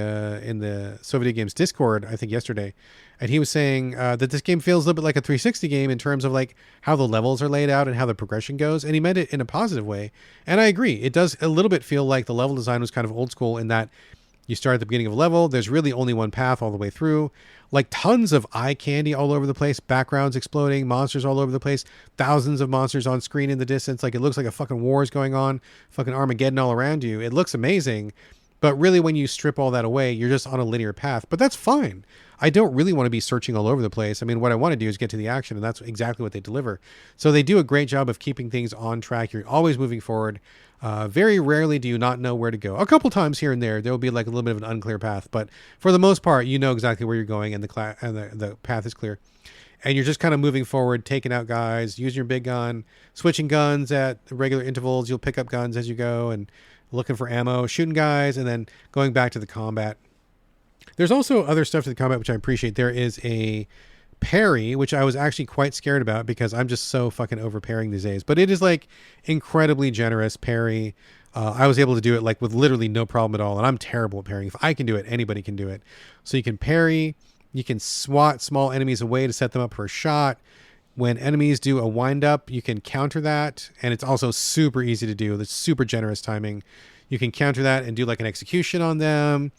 A: So Videogames Discord, I think yesterday, and he was saying that this game feels a little bit like a 360 game in terms of like how the levels are laid out and how the progression goes, and he meant it in a positive way. And I agree, it does a little bit feel like the level design was kind of old school in that you start at the beginning of a level, there's really only one path all the way through, like tons of eye candy all over the place, backgrounds exploding, monsters all over the place, thousands of monsters on screen in the distance. Like it looks like a fucking war is going on, fucking Armageddon all around you. It looks amazing, but really when you strip all that away, you're just on a linear path. But that's fine. I don't really want to be searching all over the place. I mean, what I want to do is get to the action, and that's exactly what they deliver. So they do a great job of keeping things on track. You're always moving forward. Very rarely do you not know where to go. A couple times here and there will be like a little bit of an unclear path, but for the most part, you know exactly where you're going, and the path is clear. And you're just kind of moving forward, taking out guys, using your big gun, switching guns at regular intervals. You'll pick up guns as you go and looking for ammo, shooting guys, and then going back to the combat. There's also other stuff to the combat, which I appreciate. There is a parry, which I was actually quite scared about because I'm just so fucking over parrying these days. But it is like incredibly generous parry. I was able to do it like with literally no problem at all. And I'm terrible at parrying. If I can do it, anybody can do it. So you can parry. You can swat small enemies away to set them up for a shot. When enemies do a wind up, you can counter that. And it's also super easy to do. It's super generous timing. You can counter that and do like an execution on them.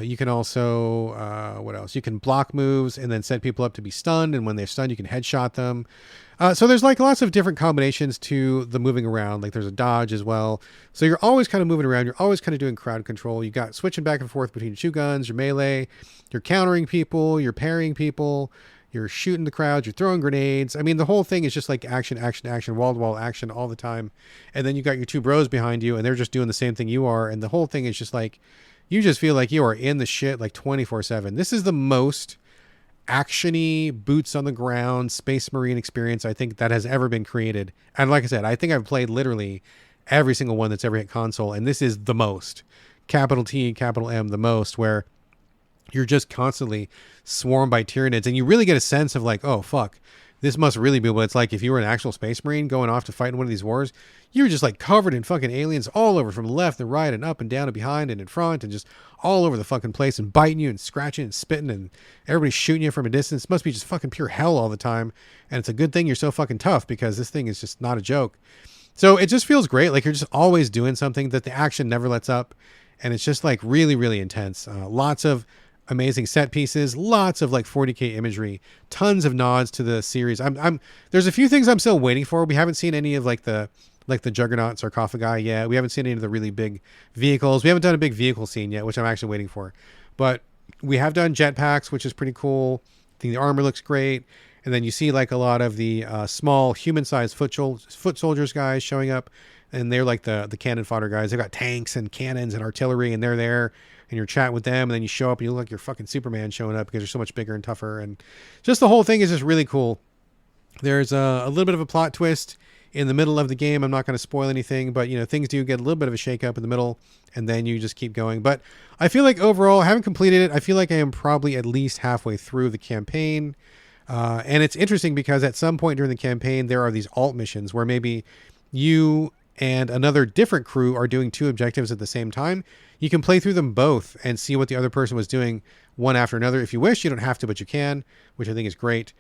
A: You can also, what else? You can block moves and then set people up to be stunned. And when they're stunned, you can headshot them. So there's like lots of different combinations to the moving around. Like there's a dodge as well. So you're always kind of moving around. You're always kind of doing crowd control. You got switching back and forth between two guns, your melee, you're countering people, you're parrying people, you're shooting the crowds, you're throwing grenades. I mean, the whole thing is just like action, action, action, wall-to-wall action all the time. And then you got your two bros behind you and they're just doing the same thing you are. And the whole thing is just like, you just feel like you are in the shit like 24/7. This is the most actiony, boots on the ground, Space Marine experience I think that has ever been created. And like I said, I think I've played literally every single one that's ever hit console. And this is the most. Capital T, capital M, the most, where you're just constantly swarmed by Tyranids. And you really get a sense of like, oh, fuck. this must really be what it's like if you were an actual space marine going off to fight in one of these wars. You were just like covered in fucking aliens all over, from left and right and up and down and behind and in front and just all over the fucking place, and biting you and scratching and spitting, and everybody's shooting you from a distance. It must be just fucking pure hell all the time. And it's a good thing you're so fucking tough, because this thing is just not a joke. So it just feels great. Like you're just always doing something, that the action never lets up. And it's just like really, really intense. Lots of amazing set pieces, lots of like 40K imagery, tons of nods to the series. There's a few things I'm still waiting for. We haven't seen any of like the Juggernaut sarcophagi yet. We haven't seen any of the really big vehicles. We haven't done a big vehicle scene yet, which I'm actually waiting for. But we have done jetpacks, which is pretty cool. I think the armor looks great. And then you see like a lot of the small human-sized foot soldiers guys showing up. And they're like the cannon fodder guys. They've got tanks and cannons and artillery, and they're there. And you're chatting with them. And then you show up and you look like you're fucking Superman showing up, because you're so much bigger and tougher. And just the whole thing is just really cool. There's a little bit of a plot twist in the middle of the game. I'm not going to spoil anything, but things do get a little bit of a shake up in the middle, and then you just keep going. But I feel like overall, I haven't completed it. I feel like I am probably at least halfway through the campaign. And it's interesting because at some point during the campaign, there are these alt missions where maybe you and another different crew are doing two objectives at the same time. You can play through them both and see what the other person was doing one after another. If you wish, you don't have to, but you can, which I think is great.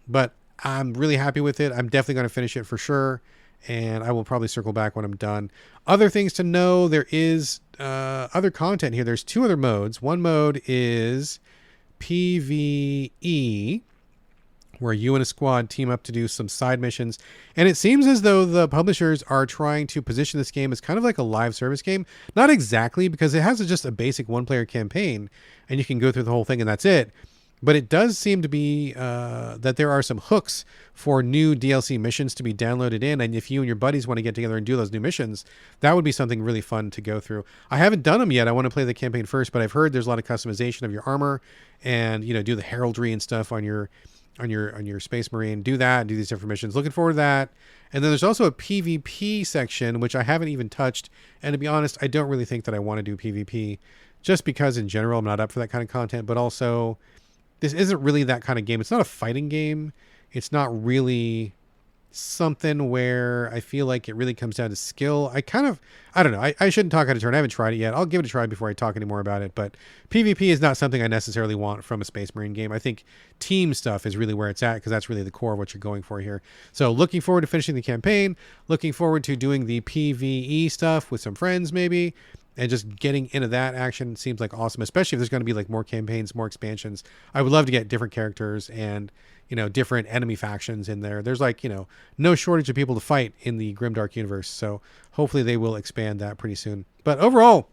A: But I'm really happy with it. I'm definitely going to finish it for sure. And I will probably circle back when I'm done. Other things to know, there is other content here. There's two other modes. One mode is PvE, where you and a squad team up to do some side missions. And it seems as though the publishers are trying to position this game as kind of like a live service game. Not exactly, because it has just a basic one-player campaign, and you can go through the whole thing and that's it. But it does seem to be that there are some hooks for new DLC missions to be downloaded in. And if you and your buddies want to get together and do those new missions, that would be something really fun to go through. I haven't done them yet. I want to play the campaign first, but I've heard there's a lot of customization of your armor, and do the heraldry and stuff on your Space Marine. Do that, do these different missions. Looking forward to that. And then there's also a PvP section, which I haven't even touched. And to be honest, I don't really think that I want to do PvP, just because in general I'm not up for that kind of content. But also, this isn't really that kind of game. It's not a fighting game. It's not really something where I feel like it really comes down to skill. I don't know. I shouldn't talk out of turn. I haven't tried it yet. I'll give it a try before I talk any more about it. But PvP is not something I necessarily want from a Space Marine game. I think team stuff is really where it's at, because that's really the core of what you're going for here. So looking forward to finishing the campaign. Looking forward to doing the PvE stuff with some friends maybe. And just getting into that action seems like awesome, especially if there's going to be like more campaigns, more expansions. I would love to get different characters and, different enemy factions in there. There's like, no shortage of people to fight in the Grimdark universe. So hopefully they will expand that pretty soon. But overall,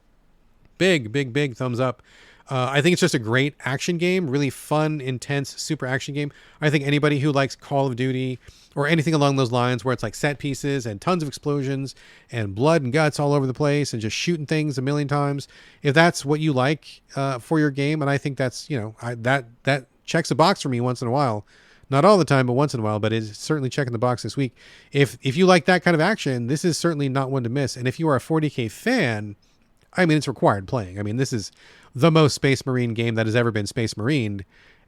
A: big thumbs up. I think it's just a great action game, really fun, intense, super action game. I think anybody who likes Call of Duty or anything along those lines, where it's like set pieces and tons of explosions and blood and guts all over the place and just shooting things a million times, if that's what you like for your game, and I think that's, that checks a box for me once in a while. Not all the time, but once in a while, but it's certainly checking the box this week. If you like that kind of action, this is certainly not one to miss. And if you are a 40K fan, I mean, it's required playing. I mean, this is the most Space Marine game that has ever been Space Marined.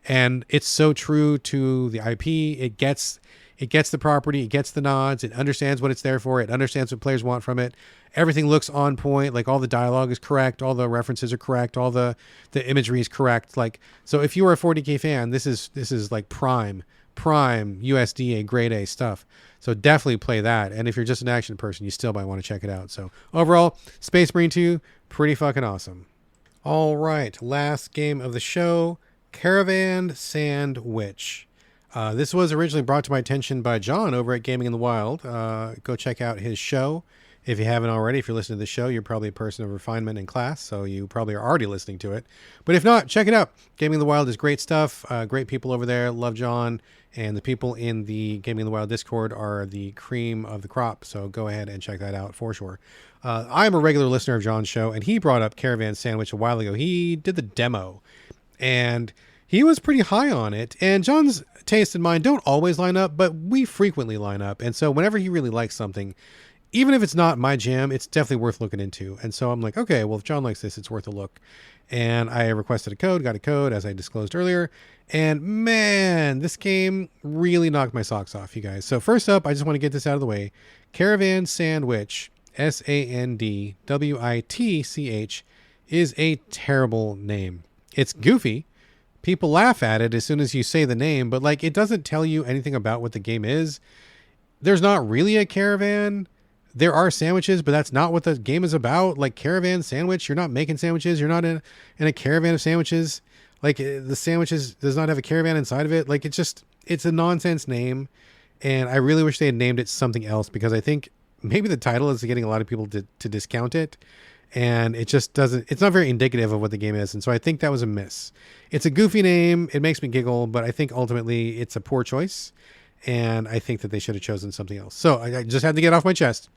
A: And it's so true to the IP. It gets the property, it gets the nods, it understands what it's there for, it understands what players want from it. Everything looks on point, like all the dialogue is correct, all the references are correct, all the imagery is correct. Like, so if you are a 40K fan, this is like prime USDA grade A stuff. So definitely play that. And if you're just an action person, you still might want to check it out. So overall, Space Marine 2, pretty fucking awesome. All right, last game of the show, Caravan SandWitch. This was originally brought to my attention by John over at Gaming in the Wild. Go check out his show if you haven't already. If you're listening to the show, you're probably a person of refinement and class, so you probably are already listening to it. But if not, check it out. Gaming in the Wild is great stuff. Great people over there. Love John. And the people in the Gaming in the Wild Discord are the cream of the crop, so go ahead and check that out for sure. I'm a regular listener of John's show, and he brought up Caravan SandWitch a while ago. He did the demo, and he was pretty high on it. And John's taste and mine don't always line up, but we frequently line up. And so whenever he really likes something, even if it's not my jam, it's definitely worth looking into. And so I'm like, okay, well, if John likes this, it's worth a look. And I requested a code, got a code, as I disclosed earlier. And man, this game really knocked my socks off, you guys. So first up, I just want to get this out of the way. Caravan SandWitch, SandWitch, is a terrible name. It's goofy. People laugh at it as soon as you say the name, but like it doesn't tell you anything about what the game is. There's not really a caravan. There are sandwiches, but that's not what the game is about. Like Caravan SandWitch, you're not making sandwiches. You're not in a caravan of sandwiches. Like the sandwiches does not have a caravan inside of it. Like it's a nonsense name. And I really wish they had named it something else, because I think maybe the title is getting a lot of people to discount it. And it just doesn't, it's not very indicative of what the game is. And so I think that was a miss. It's a goofy name. It makes me giggle, but I think ultimately it's a poor choice. And I think that they should have chosen something else. So I just had to get off my chest.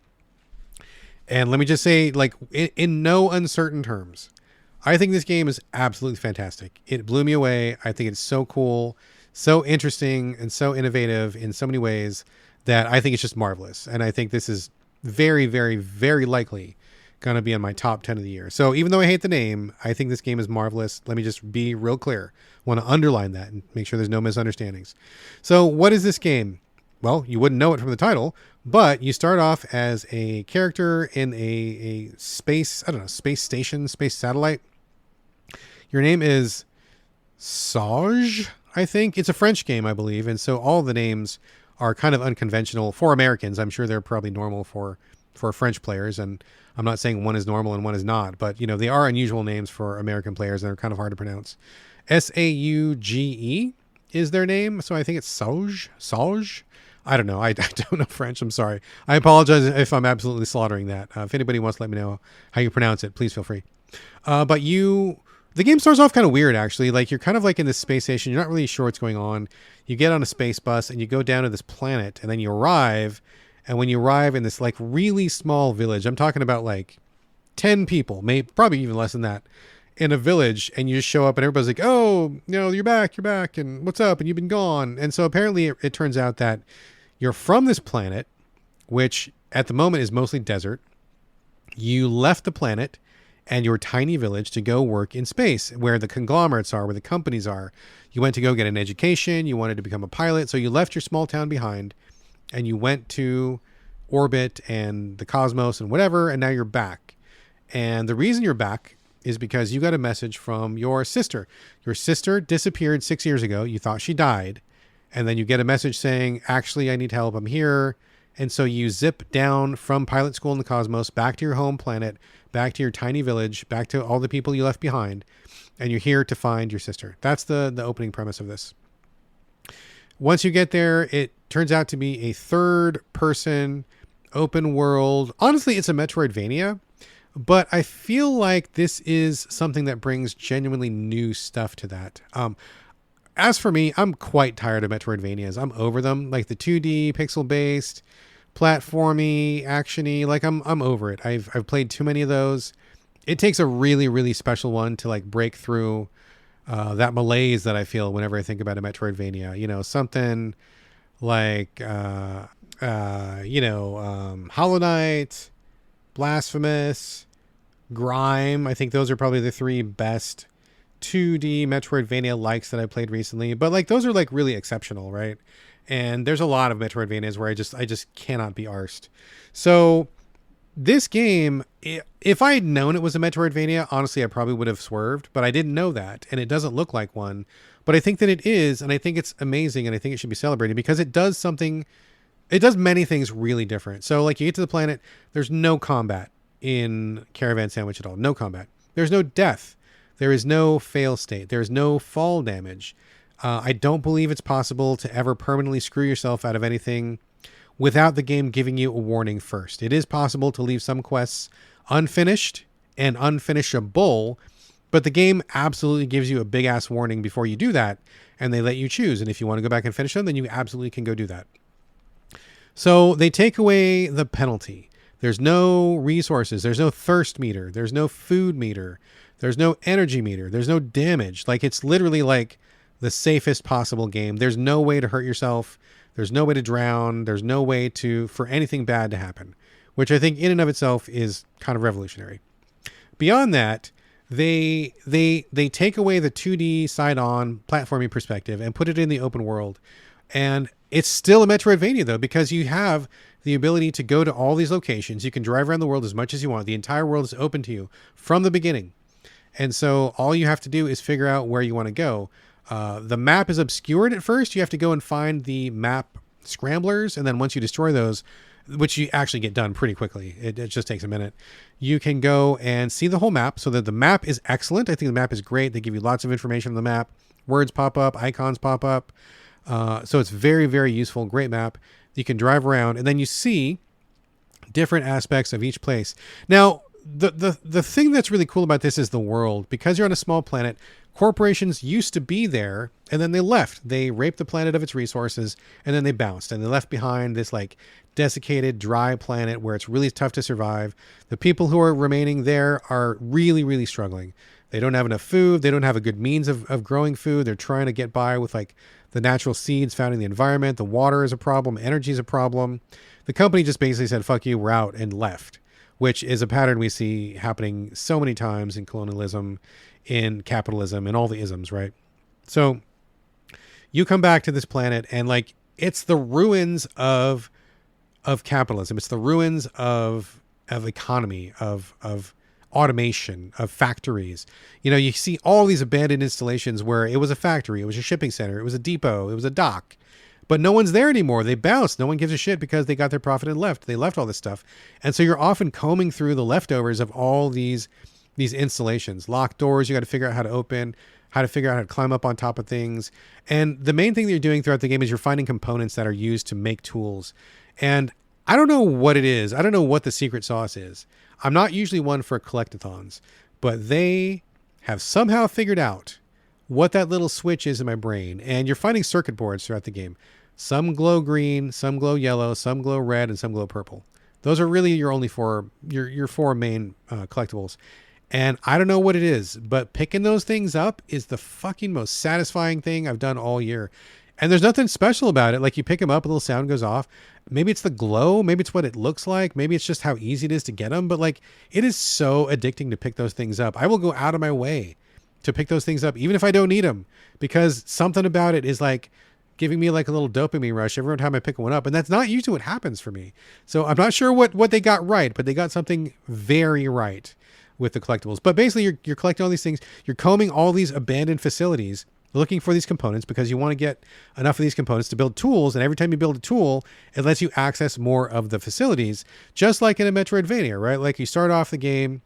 A: And let me just say, like, in no uncertain terms, I think this game is absolutely fantastic. It blew me away. I think it's so cool, so interesting, and so innovative in so many ways that I think it's just marvelous. And I think this is very, very, very likely going to be on my top 10 of the year. So even though I hate the name, I think this game is marvelous. Let me just be real clear. I want to underline that and make sure there's no misunderstandings. So what is this game? Well, you wouldn't know it from the title, but you start off as a character in a space, I don't know, space station, space satellite. Your name is Sage, I think. It's a French game, I believe. And so all the names are kind of unconventional for Americans. I'm sure they're probably normal for French players. And I'm not saying one is normal and one is not, but, you know, they are unusual names for American players, and they're kind of hard to pronounce. Sauge is their name. So I think it's Sage. I don't know. I don't know French. I'm sorry. I apologize if I'm absolutely slaughtering that. If anybody wants to let me know how you pronounce it, please feel free. But the game starts off kind of weird, actually. Like, you're kind of like in this space station. You're not really sure what's going on. You get on a space bus and you go down to this planet, and then you arrive. And when you arrive in this like really small village, I'm talking about like 10 people, maybe probably even less than that, in a village, and you just show up and everybody's like, oh, you know, you're back, and what's up? And you've been gone. And so apparently it turns out that you're from this planet, which at the moment is mostly desert. You left the planet and your tiny village to go work in space, where the conglomerates are, where the companies are. You went to go get an education. You wanted to become a pilot. So you left your small town behind and you went to orbit and the cosmos and whatever. And now you're back. And the reason you're back is because you got a message from your sister. Your sister disappeared 6 years ago. You thought she died. And then you get a message saying, actually, I need help. I'm here. And so you zip down from pilot school in the cosmos back to your home planet, back to your tiny village, back to all the people you left behind. And you're here to find your sister. That's the opening premise of this. Once you get there, it turns out to be a third-person open world. Honestly, it's a Metroidvania. But I feel like this is something that brings genuinely new stuff to that. As for me, I'm quite tired of Metroidvanias. I'm over them. Like the 2D, pixel-based, platformy, actiony. Like I'm over it. I've played too many of those. It takes a really, really special one to like break through that malaise that I feel whenever I think about a Metroidvania. You know, something like, Hollow Knight, Blasphemous, Grime. I think those are probably the three best 2D Metroidvania likes that I played recently. But like those are like really exceptional, right? And there's a lot of Metroidvanias where I just cannot be arsed. So this game, if I had known it was a Metroidvania, honestly, I probably would have swerved, but I didn't know that, and it doesn't look like one. But I think that it is, and I think it's amazing, and I think it should be celebrated because it does many things really different. So like you get to the planet, there's no combat in Caravan SandWitch at all. No combat. There's no death. There is no fail state. There's no fall damage. I don't believe it's possible to ever permanently screw yourself out of anything without the game giving you a warning first. It is possible to leave some quests unfinished and unfinishable, but the game absolutely gives you a big ass warning before you do that, and they let you choose. And if you want to go back and finish them, then you absolutely can go do that. So they take away the penalty. There's no resources. There's no thirst meter. There's no food meter. There's no energy meter. There's no damage. Like it's literally like the safest possible game. There's no way to hurt yourself. There's no way to drown. There's no way for anything bad to happen, which I think in and of itself is kind of revolutionary. Beyond that, they take away the 2D side-on platforming perspective and put it in the open world. And it's still a Metroidvania, though, because you have the ability to go to all these locations. You can drive around the world as much as you want. The entire world is open to you from the beginning. And so all you have to do is figure out where you want to go. The map is obscured at first. You have to go and find the map scramblers. And then once you destroy those, which you actually get done pretty quickly, it just takes a minute, you can go and see the whole map. So that the map is excellent. I think the map is great. They give you lots of information on the map. Words pop up, icons pop up. So it's very, very useful. Great map. You can drive around and then you see different aspects of each place. Now, the thing that's really cool about this is the world. Because you're on a small planet, corporations used to be there and then they left. They raped the planet of its resources and then they bounced and they left behind this like desiccated, dry planet where it's really tough to survive. The people who are remaining there are really, really struggling. They don't have enough food. They don't have a good means of growing food. They're trying to get by with like the natural seeds found in the environment. The water is a problem. Energy is a problem. The company just basically said, fuck you, we're out, and left, which is a pattern we see happening so many times in colonialism, in capitalism, and all the isms, right? So you come back to this planet and like, it's the ruins of capitalism. It's the ruins of economy, of automation, of factories. You know, you see all these abandoned installations where it was a factory, it was a shipping center, it was a depot, it was a dock, but no one's there anymore. They bounced. No one gives a shit because they got their profit and left. They left all this stuff. And so you're often combing through the leftovers of all these installations. Locked doors, you got to figure out how to open, how to figure out how to climb up on top of things. And the main thing that you're doing throughout the game is you're finding components that are used to make tools. And I don't know what it is. I don't know what the secret sauce is. I'm not usually one for collectathons, but they have somehow figured out what that little switch is in my brain. And you're finding circuit boards throughout the game. Some glow green, some glow yellow, some glow red, and some glow purple. Those are really your only your four main collectibles. And I don't know what it is, but picking those things up is the fucking most satisfying thing I've done all year. And there's nothing special about it. Like you pick them up, a little sound goes off. Maybe it's the glow. Maybe it's what it looks like. Maybe it's just how easy it is to get them. But like, it is so addicting to pick those things up. I will go out of my way to pick those things up, even if I don't need them, because something about it is like giving me like a little dopamine rush every time I pick one up. And that's not usually what happens for me. So I'm not sure what they got right, but they got something very right with the collectibles. But basically you're collecting all these things. You're combing all these abandoned facilities, looking for these components because you want to get enough of these components to build tools. And every time you build a tool, it lets you access more of the facilities, just like in a Metroidvania, right? Like you start off the game,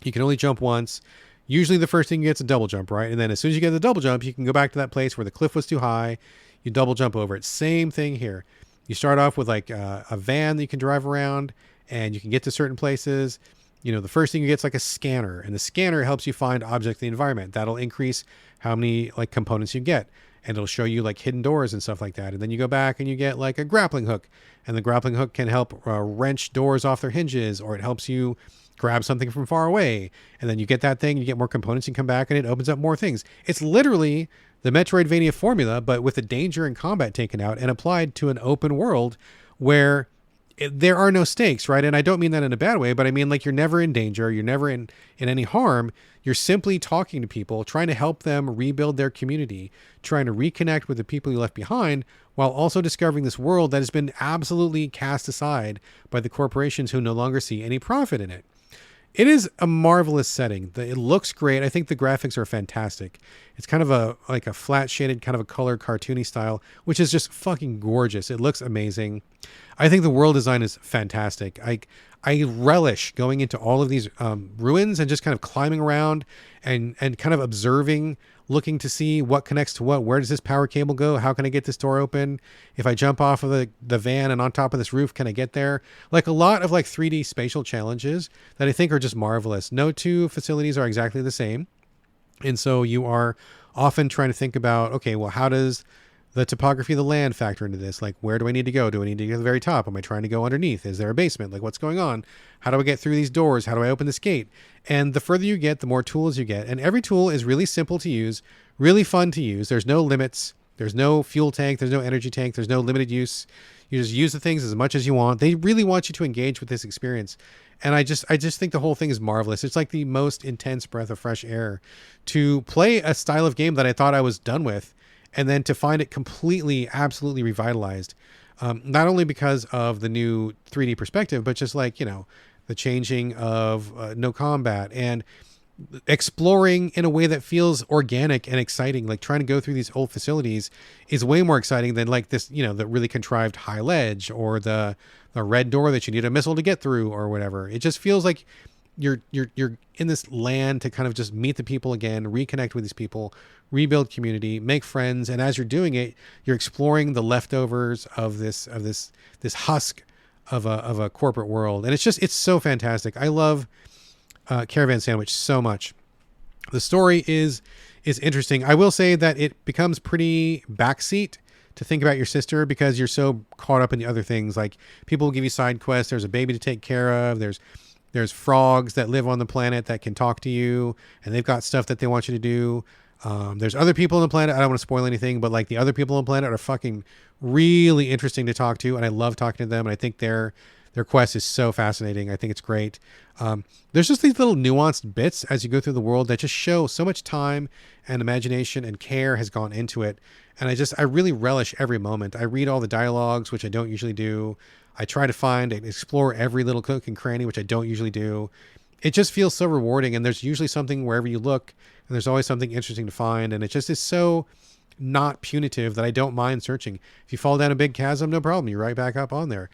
A: you can only jump once. Usually the first thing you get is a double jump, right? And then as soon as you get the double jump, you can go back to that place where the cliff was too high. You double jump over it. Same thing here. You start off with like a van that you can drive around and you can get to certain places. You know, the first thing you get is like a scanner, and the scanner helps you find objects in the environment. That'll increase how many like components you get, and it'll show you like hidden doors and stuff like that. And then you go back and you get like a grappling hook, and the grappling hook can help wrench doors off their hinges, or it helps you grab something from far away. And then you get that thing, you get more components, and come back and it opens up more things. It's literally the Metroidvania formula, but with the danger and combat taken out and applied to an open world where there are no stakes, right? And I don't mean that in a bad way, but I mean like you're never in danger. You're never in any harm. You're simply talking to people, trying to help them rebuild their community, trying to reconnect with the people you left behind, while also discovering this world that has been absolutely cast aside by the corporations who no longer see any profit in it. It is a marvelous setting. It looks great. I think the graphics are fantastic. It's kind of a flat shaded, kind of a color cartoony style, which is just fucking gorgeous. It looks amazing. I think the world design is fantastic. I relish going into all of these ruins and just kind of climbing around and kind of observing, looking to see what connects to what. Where does this power cable go? How can I get this door open? If I jump off of the van and on top of this roof, can I get there? Like a lot of like 3D spatial challenges that I think are just marvelous. No two facilities are exactly the same. And so you are often trying to think about, okay, well, how does the topography of the land factor into this? Like, where do I need to go? Do I need to get to the very top? Am I trying to go underneath? Is there a basement? Like, what's going on? How do I get through these doors? How do I open this gate? And the further you get, the more tools you get. And every tool is really simple to use, really fun to use. There's no limits. There's no fuel tank. There's no energy tank. There's no limited use. You just use the things as much as you want. They really want you to engage with this experience. And I just think the whole thing is marvelous. It's like the most intense breath of fresh air to play a style of game that I thought I was done with, and then to find it completely, absolutely revitalized. Not only because of the new 3D perspective, but just like, the changing of no combat and exploring in a way that feels organic and exciting. Like trying to go through these old facilities is way more exciting than like this, the really contrived high ledge or the red door that you need a missile to get through or whatever. It just feels like you're in this land to kind of just meet the people again, reconnect with these people, rebuild community, make friends. And as you're doing it, you're exploring the leftovers of this husk of a corporate world. And it's so fantastic. I love Caravan SandWitch so much. The story is interesting. I will say that it becomes pretty backseat to think about your sister because you're so caught up in the other things. Like people will give you side quests. There's a baby to take care of. There's frogs that live on the planet that can talk to you, and they've got stuff that they want you to do. There's other people on the planet. I don't want to spoil anything, but like the other people on the planet are fucking really interesting to talk to, and I love talking to them. And I think their quest is so fascinating. I think it's great. There's just these little nuanced bits as you go through the world that just show so much time and imagination and care has gone into it. And I really relish every moment. I read all the dialogues, which I don't usually do. I try to find and explore every little nook and cranny, which I don't usually do. It just feels so rewarding. And there's usually something wherever you look, and there's always something interesting to find. And it just is so not punitive that I don't mind searching. If you fall down a big chasm, no problem. You're right back up on there.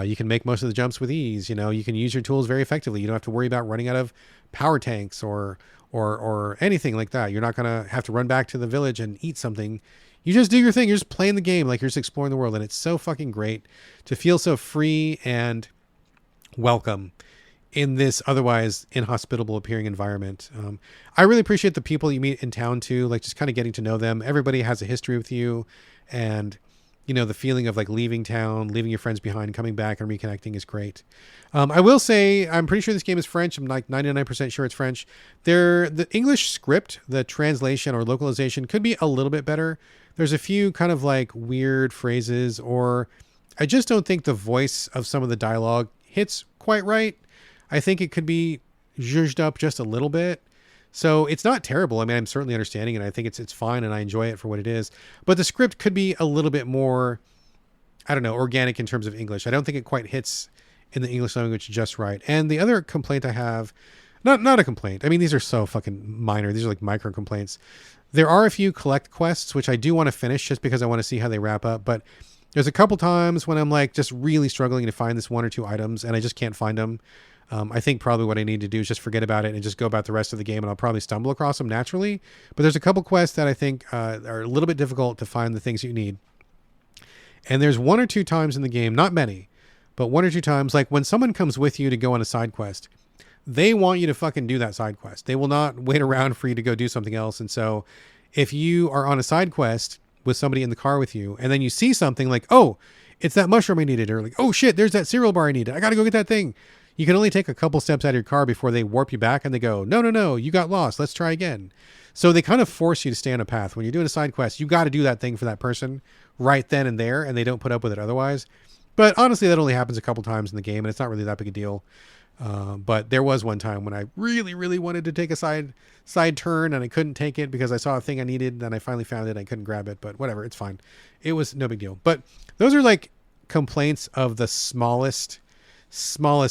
A: You can make most of the jumps with ease. You can use your tools very effectively. You don't have to worry about running out of power tanks or anything like that. You're not going to have to run back to the village and eat something. You just do your thing. You're just playing the game like you're just exploring the world. And it's so fucking great to feel so free and welcome in this otherwise inhospitable appearing environment. I really appreciate the people you meet in town too, like just kind of getting to know them. Everybody has a history with you, and the feeling of like leaving town, leaving your friends behind, coming back and reconnecting is great. I will say, I'm pretty sure this game is French. I'm like 99% sure it's French. The English script, the translation or localization could be a little bit better. There's a few kind of like weird phrases, or I just don't think the voice of some of the dialogue hits quite right. I think it could be zhuzhed up just a little bit. So it's not terrible. I mean, I'm certainly understanding it. I think it's fine, and I enjoy it for what it is. But the script could be a little bit more, I don't know, organic in terms of English. I don't think it quite hits in the English language just right. And the other complaint I have, not a complaint. I mean, these are so fucking minor. These are like micro complaints. There are a few collect quests, which I do want to finish just because I want to see how they wrap up. But there's a couple times when I'm like just really struggling to find this one or two items, and I just can't find them. I think probably what I need to do is just forget about it and just go about the rest of the game, and I'll probably stumble across them naturally. But there's a couple quests that I think are a little bit difficult to find the things you need. And there's one or two times in the game, not many, but one or two times, like when someone comes with you to go on a side quest, they want you to fucking do that side quest. They will not wait around for you to go do something else. And so if you are on a side quest with somebody in the car with you, and then you see something like, oh, it's that mushroom I needed, or like, oh shit, there's that cereal bar I needed, I got to go get that thing. You can only take a couple steps out of your car before they warp you back and they go, no, you got lost. Let's try again. So they kind of force you to stay on a path. When you're doing a side quest, you got to do that thing for that person right then and there, and they don't put up with it otherwise. But honestly, that only happens a couple times in the game, and it's not really that big a deal. But there was one time when I really, really wanted to take a side turn, and I couldn't take it because I saw a thing I needed, and I finally found it. I couldn't grab it, but whatever, it's fine. It was no big deal. But those are like complaints of the smallest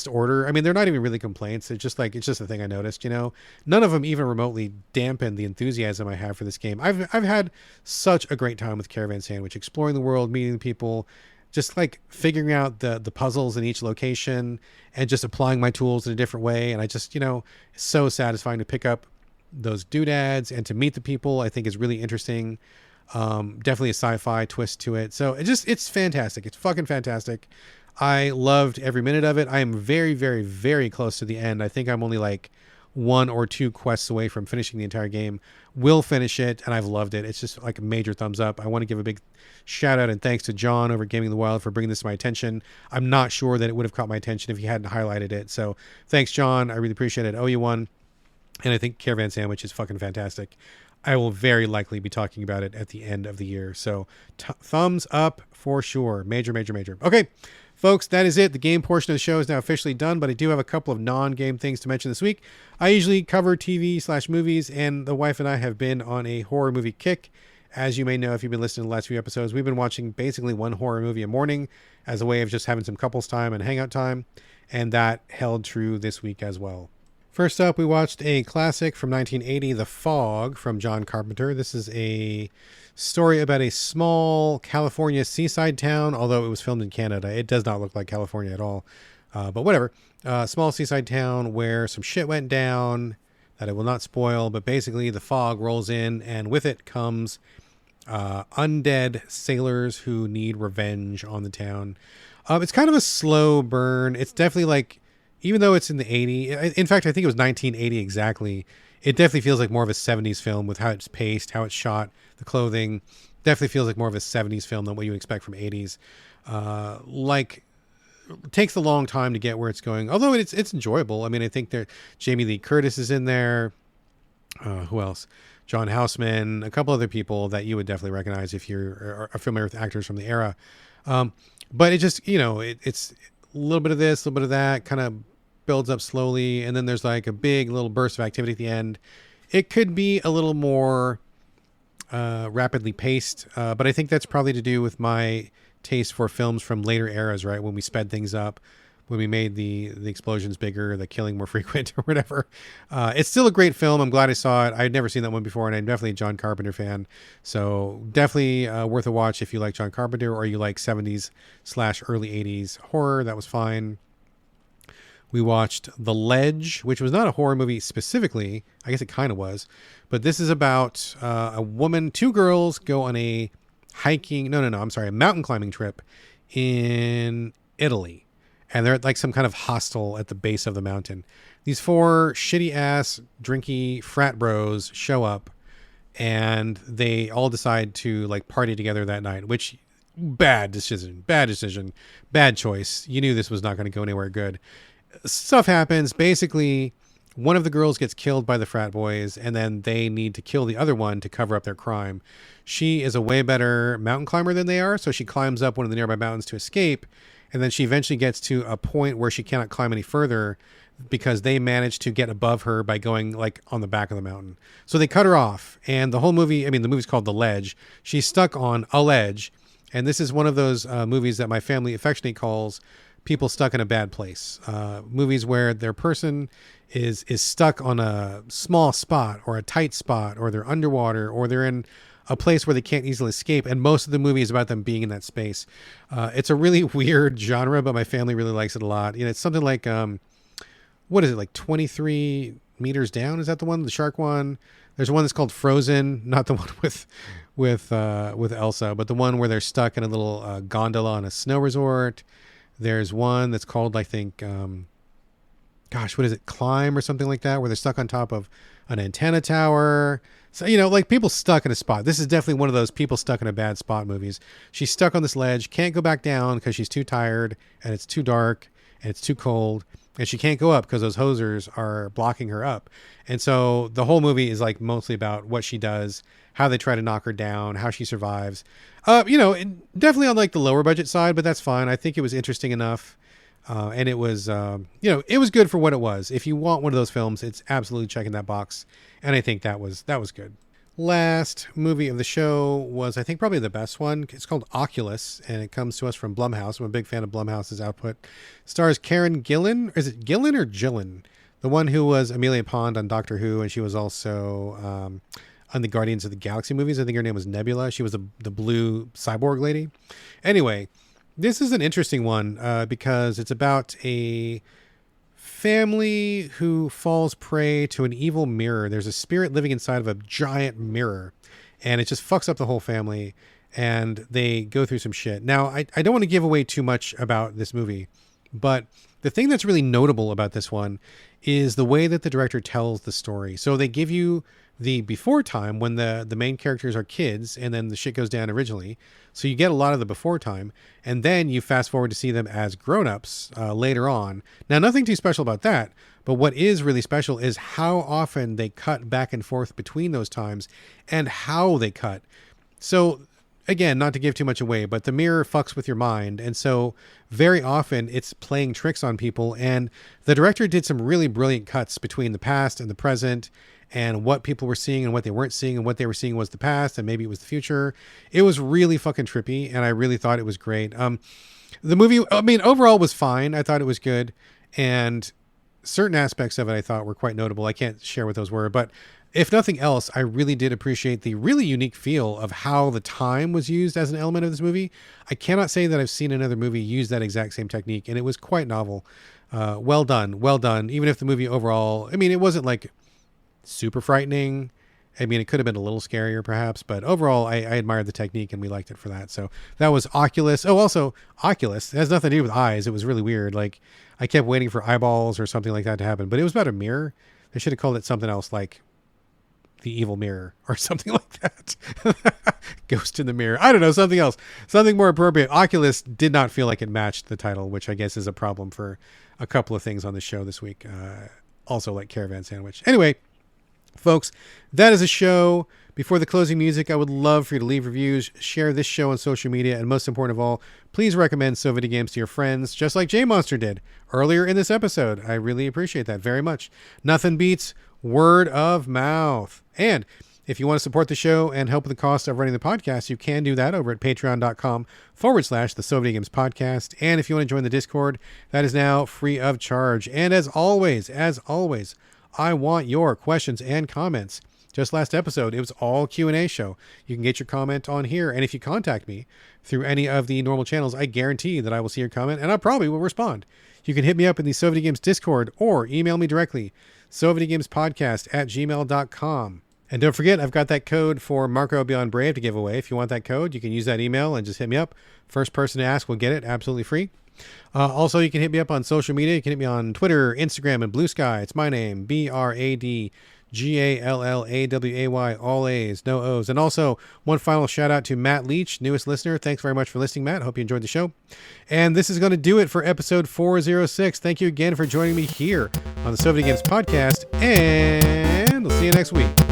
A: order. I mean, they're not even really complaints. It's just a thing I noticed, none of them even remotely dampen the enthusiasm I have for this game. I've had such a great time with Caravan SandWitch, exploring the world, meeting people, just like figuring out the puzzles in each location and just applying my tools in a different way. And I just, it's so satisfying to pick up those doodads and to meet the people. I think is really interesting. Definitely a sci-fi twist to it. So it's fantastic. It's fucking fantastic. I loved every minute of it. I am very, very, very close to the end. I think I'm only like 1 or 2 quests away from finishing the entire game. Will finish it, and I've loved it. It's just like a major thumbs up. I want to give a big shout out and thanks to John over at Gaming the Wild for bringing this to my attention. I'm not sure that it would have caught my attention if he hadn't highlighted it. So thanks, John. I really appreciate it. Owe you one. And I think Caravan SandWitch is fucking fantastic. I will very likely be talking about it at the end of the year. So thumbs up for sure. Major, major, major. Okay, folks, that is it. The game portion of the show is now officially done, but I do have a couple of non-game things to mention this week. I usually cover TV/movies, and the wife and I have been on a horror movie kick. As you may know, if you've been listening to the last few episodes, we've been watching basically one horror movie a morning as a way of just having some couples time and hangout time, and that held true this week as well. First up, we watched a classic from 1980, The Fog, from John Carpenter. This is a story about a small California seaside town, although it was filmed in Canada. It does not look like California at all, but whatever. Small seaside town where some shit went down that I will not spoil, but basically the fog rolls in, and with it comes undead sailors who need revenge on the town. It's kind of a slow burn. It's definitely like, even though it's in the 80s, in fact, I think it was 1980 exactly, it definitely feels like more of a 70s film with how it's paced, how it's shot, the clothing. Definitely feels like more of a 70s film than what you expect from 80s. It takes a long time to get where it's going, although it's enjoyable. I mean, I think Jamie Lee Curtis is in there. Who else? John Houseman, a couple other people that you would definitely recognize if you're familiar with actors from the era. But it just, it's a little bit of this, a little bit of that, kind of builds up slowly. And then there's like a big little burst of activity at the end. It could be a little more rapidly paced, but I think that's probably to do with my taste for films from later eras, right? When we sped things up, when we made the explosions bigger, the killing more frequent or whatever. It's still a great film. I'm glad I saw it. I'd never seen that one before, and I'm definitely a John Carpenter fan. So definitely worth a watch if you like John Carpenter or you like 70s/early 80s horror. That was fine. We watched The Ledge, which was not a horror movie specifically. I guess it kind of was. But this is about a woman, two girls go on a mountain climbing trip in Italy. And they're at like some kind of hostel at the base of the mountain. These four shitty ass drinky frat bros show up, and they all decide to like party together that night, which bad decision, bad choice. You knew this was not going to go anywhere good. Stuff happens. Basically, one of the girls gets killed by the frat boys, and then they need to kill the other one to cover up their crime. She is a way better mountain climber than they are, so she climbs up one of the nearby mountains to escape. And then she eventually gets to a point where she cannot climb any further because they managed to get above her by going like on the back of the mountain. So they cut her off. And the whole movie, the movie's called The Ledge. She's stuck on a ledge. And this is one of those movies that my family affectionately calls people stuck in a bad place. Movies where their person is stuck on a small spot or a tight spot, or they're underwater, or they're in a place where they can't easily escape, and most of the movie is about them being in that space. It's a really weird genre, but my family really likes it a lot. It's something like, what is it, like 23 Meters Down? Is that the one, the shark one? There's one that's called Frozen, not the one with Elsa, but the one where they're stuck in a little gondola on a snow resort. There's one that's called, I think, what is it, Climb or something like that, where they're stuck on top of an antenna tower. So, like people stuck in a spot. This is definitely one of those people stuck in a bad spot movies. She's stuck on this ledge, can't go back down because she's too tired, and it's too dark, and it's too cold, and she can't go up because those hosers are blocking her up. And so the whole movie is like mostly about what she does, how they try to knock her down, how she survives. Definitely on like the lower budget side, but that's fine. I think it was interesting enough. And it was, it was good for what it was. If you want one of those films, it's absolutely checking that box. And I think that was good. Last movie of the show was, I think, probably the best one. It's called Oculus, and it comes to us from Blumhouse. I'm a big fan of Blumhouse's output. Stars Karen Gillan. Is it Gillan or Gillan? The one who was Amelia Pond on Doctor Who, and she was also on the Guardians of the Galaxy movies. I think her name was Nebula. She was the blue cyborg lady. Anyway, this is an interesting one because it's about a family who falls prey to an evil mirror. There's a spirit living inside of a giant mirror, and it just fucks up the whole family, and they go through some shit. Now, I don't want to give away too much about this movie, but the thing that's really notable about this one is the way that the director tells the story. So they give you the before time when the main characters are kids and then the shit goes down originally. So you get a lot of the before time, and then you fast forward to see them as grown-ups later on. Now, nothing too special about that, but what is really special is how often they cut back and forth between those times and how they cut. So again, not to give too much away, but the mirror fucks with your mind. And so very often it's playing tricks on people. And the director did some really brilliant cuts between the past and the present and what people were seeing and what they weren't seeing, and what they were seeing was the past and maybe it was the future. It was really fucking trippy, and I really thought it was great. The movie, I mean, overall was fine. I thought it was good. And certain aspects of it I thought were quite notable. I can't share what those were, but if nothing else, I really did appreciate the really unique feel of how the time was used as an element of this movie. I cannot say that I've seen another movie use that exact same technique, and it was quite novel. Well done. Even if the movie overall, I mean, it wasn't like super frightening. I mean, it could have been a little scarier perhaps, but overall I admired the technique and we liked it for that. So that was Oculus. Oh, also Oculus, it has nothing to do with eyes. It was really weird. Like I kept waiting for eyeballs or something like that to happen, but it was about a mirror. They should have called it something else, like the evil mirror or something like that. Ghost in the mirror. I don't know, something else, something more appropriate. Oculus did not feel like it matched the title, which I guess is a problem for a couple of things on the show this week. Also like Caravan SandWitch. Anyway, folks, that is a show. Before the closing music, I would love for you to leave reviews, share this show on social media, and most important of all, please recommend So Videogames to your friends, just like J Monster did earlier in this episode. I really appreciate that very much. Nothing beats word of mouth. And if you want to support the show and help with the cost of running the podcast, you can do that over at patreon.com/the So Videogames podcast. And if you want to join the Discord, that is now free of charge. And as always, I want your questions and comments. Just last episode, it was all Q&A show. You can get your comment on here. And if you contact me through any of the normal channels, I guarantee that I will see your comment and I probably will respond. You can hit me up in the So Videogames Discord or email me directly, sovideogamespodcast@gmail.com. And don't forget, I've got that code for Marco Beyond Brave to give away. If you want that code, you can use that email and just hit me up. First person to ask will get it absolutely free. Also, you can hit me up on social media. You can hit me on Twitter, Instagram, and Blue Sky. It's my name, BradGallaway, all A's, no O's. And also, one final shout out to Matt Leach, newest listener. Thanks very much for listening, Matt. Hope you enjoyed the show. And this is going to do it for episode 406. Thank you again for joining me here on the So Videogames podcast, and we'll see you next week.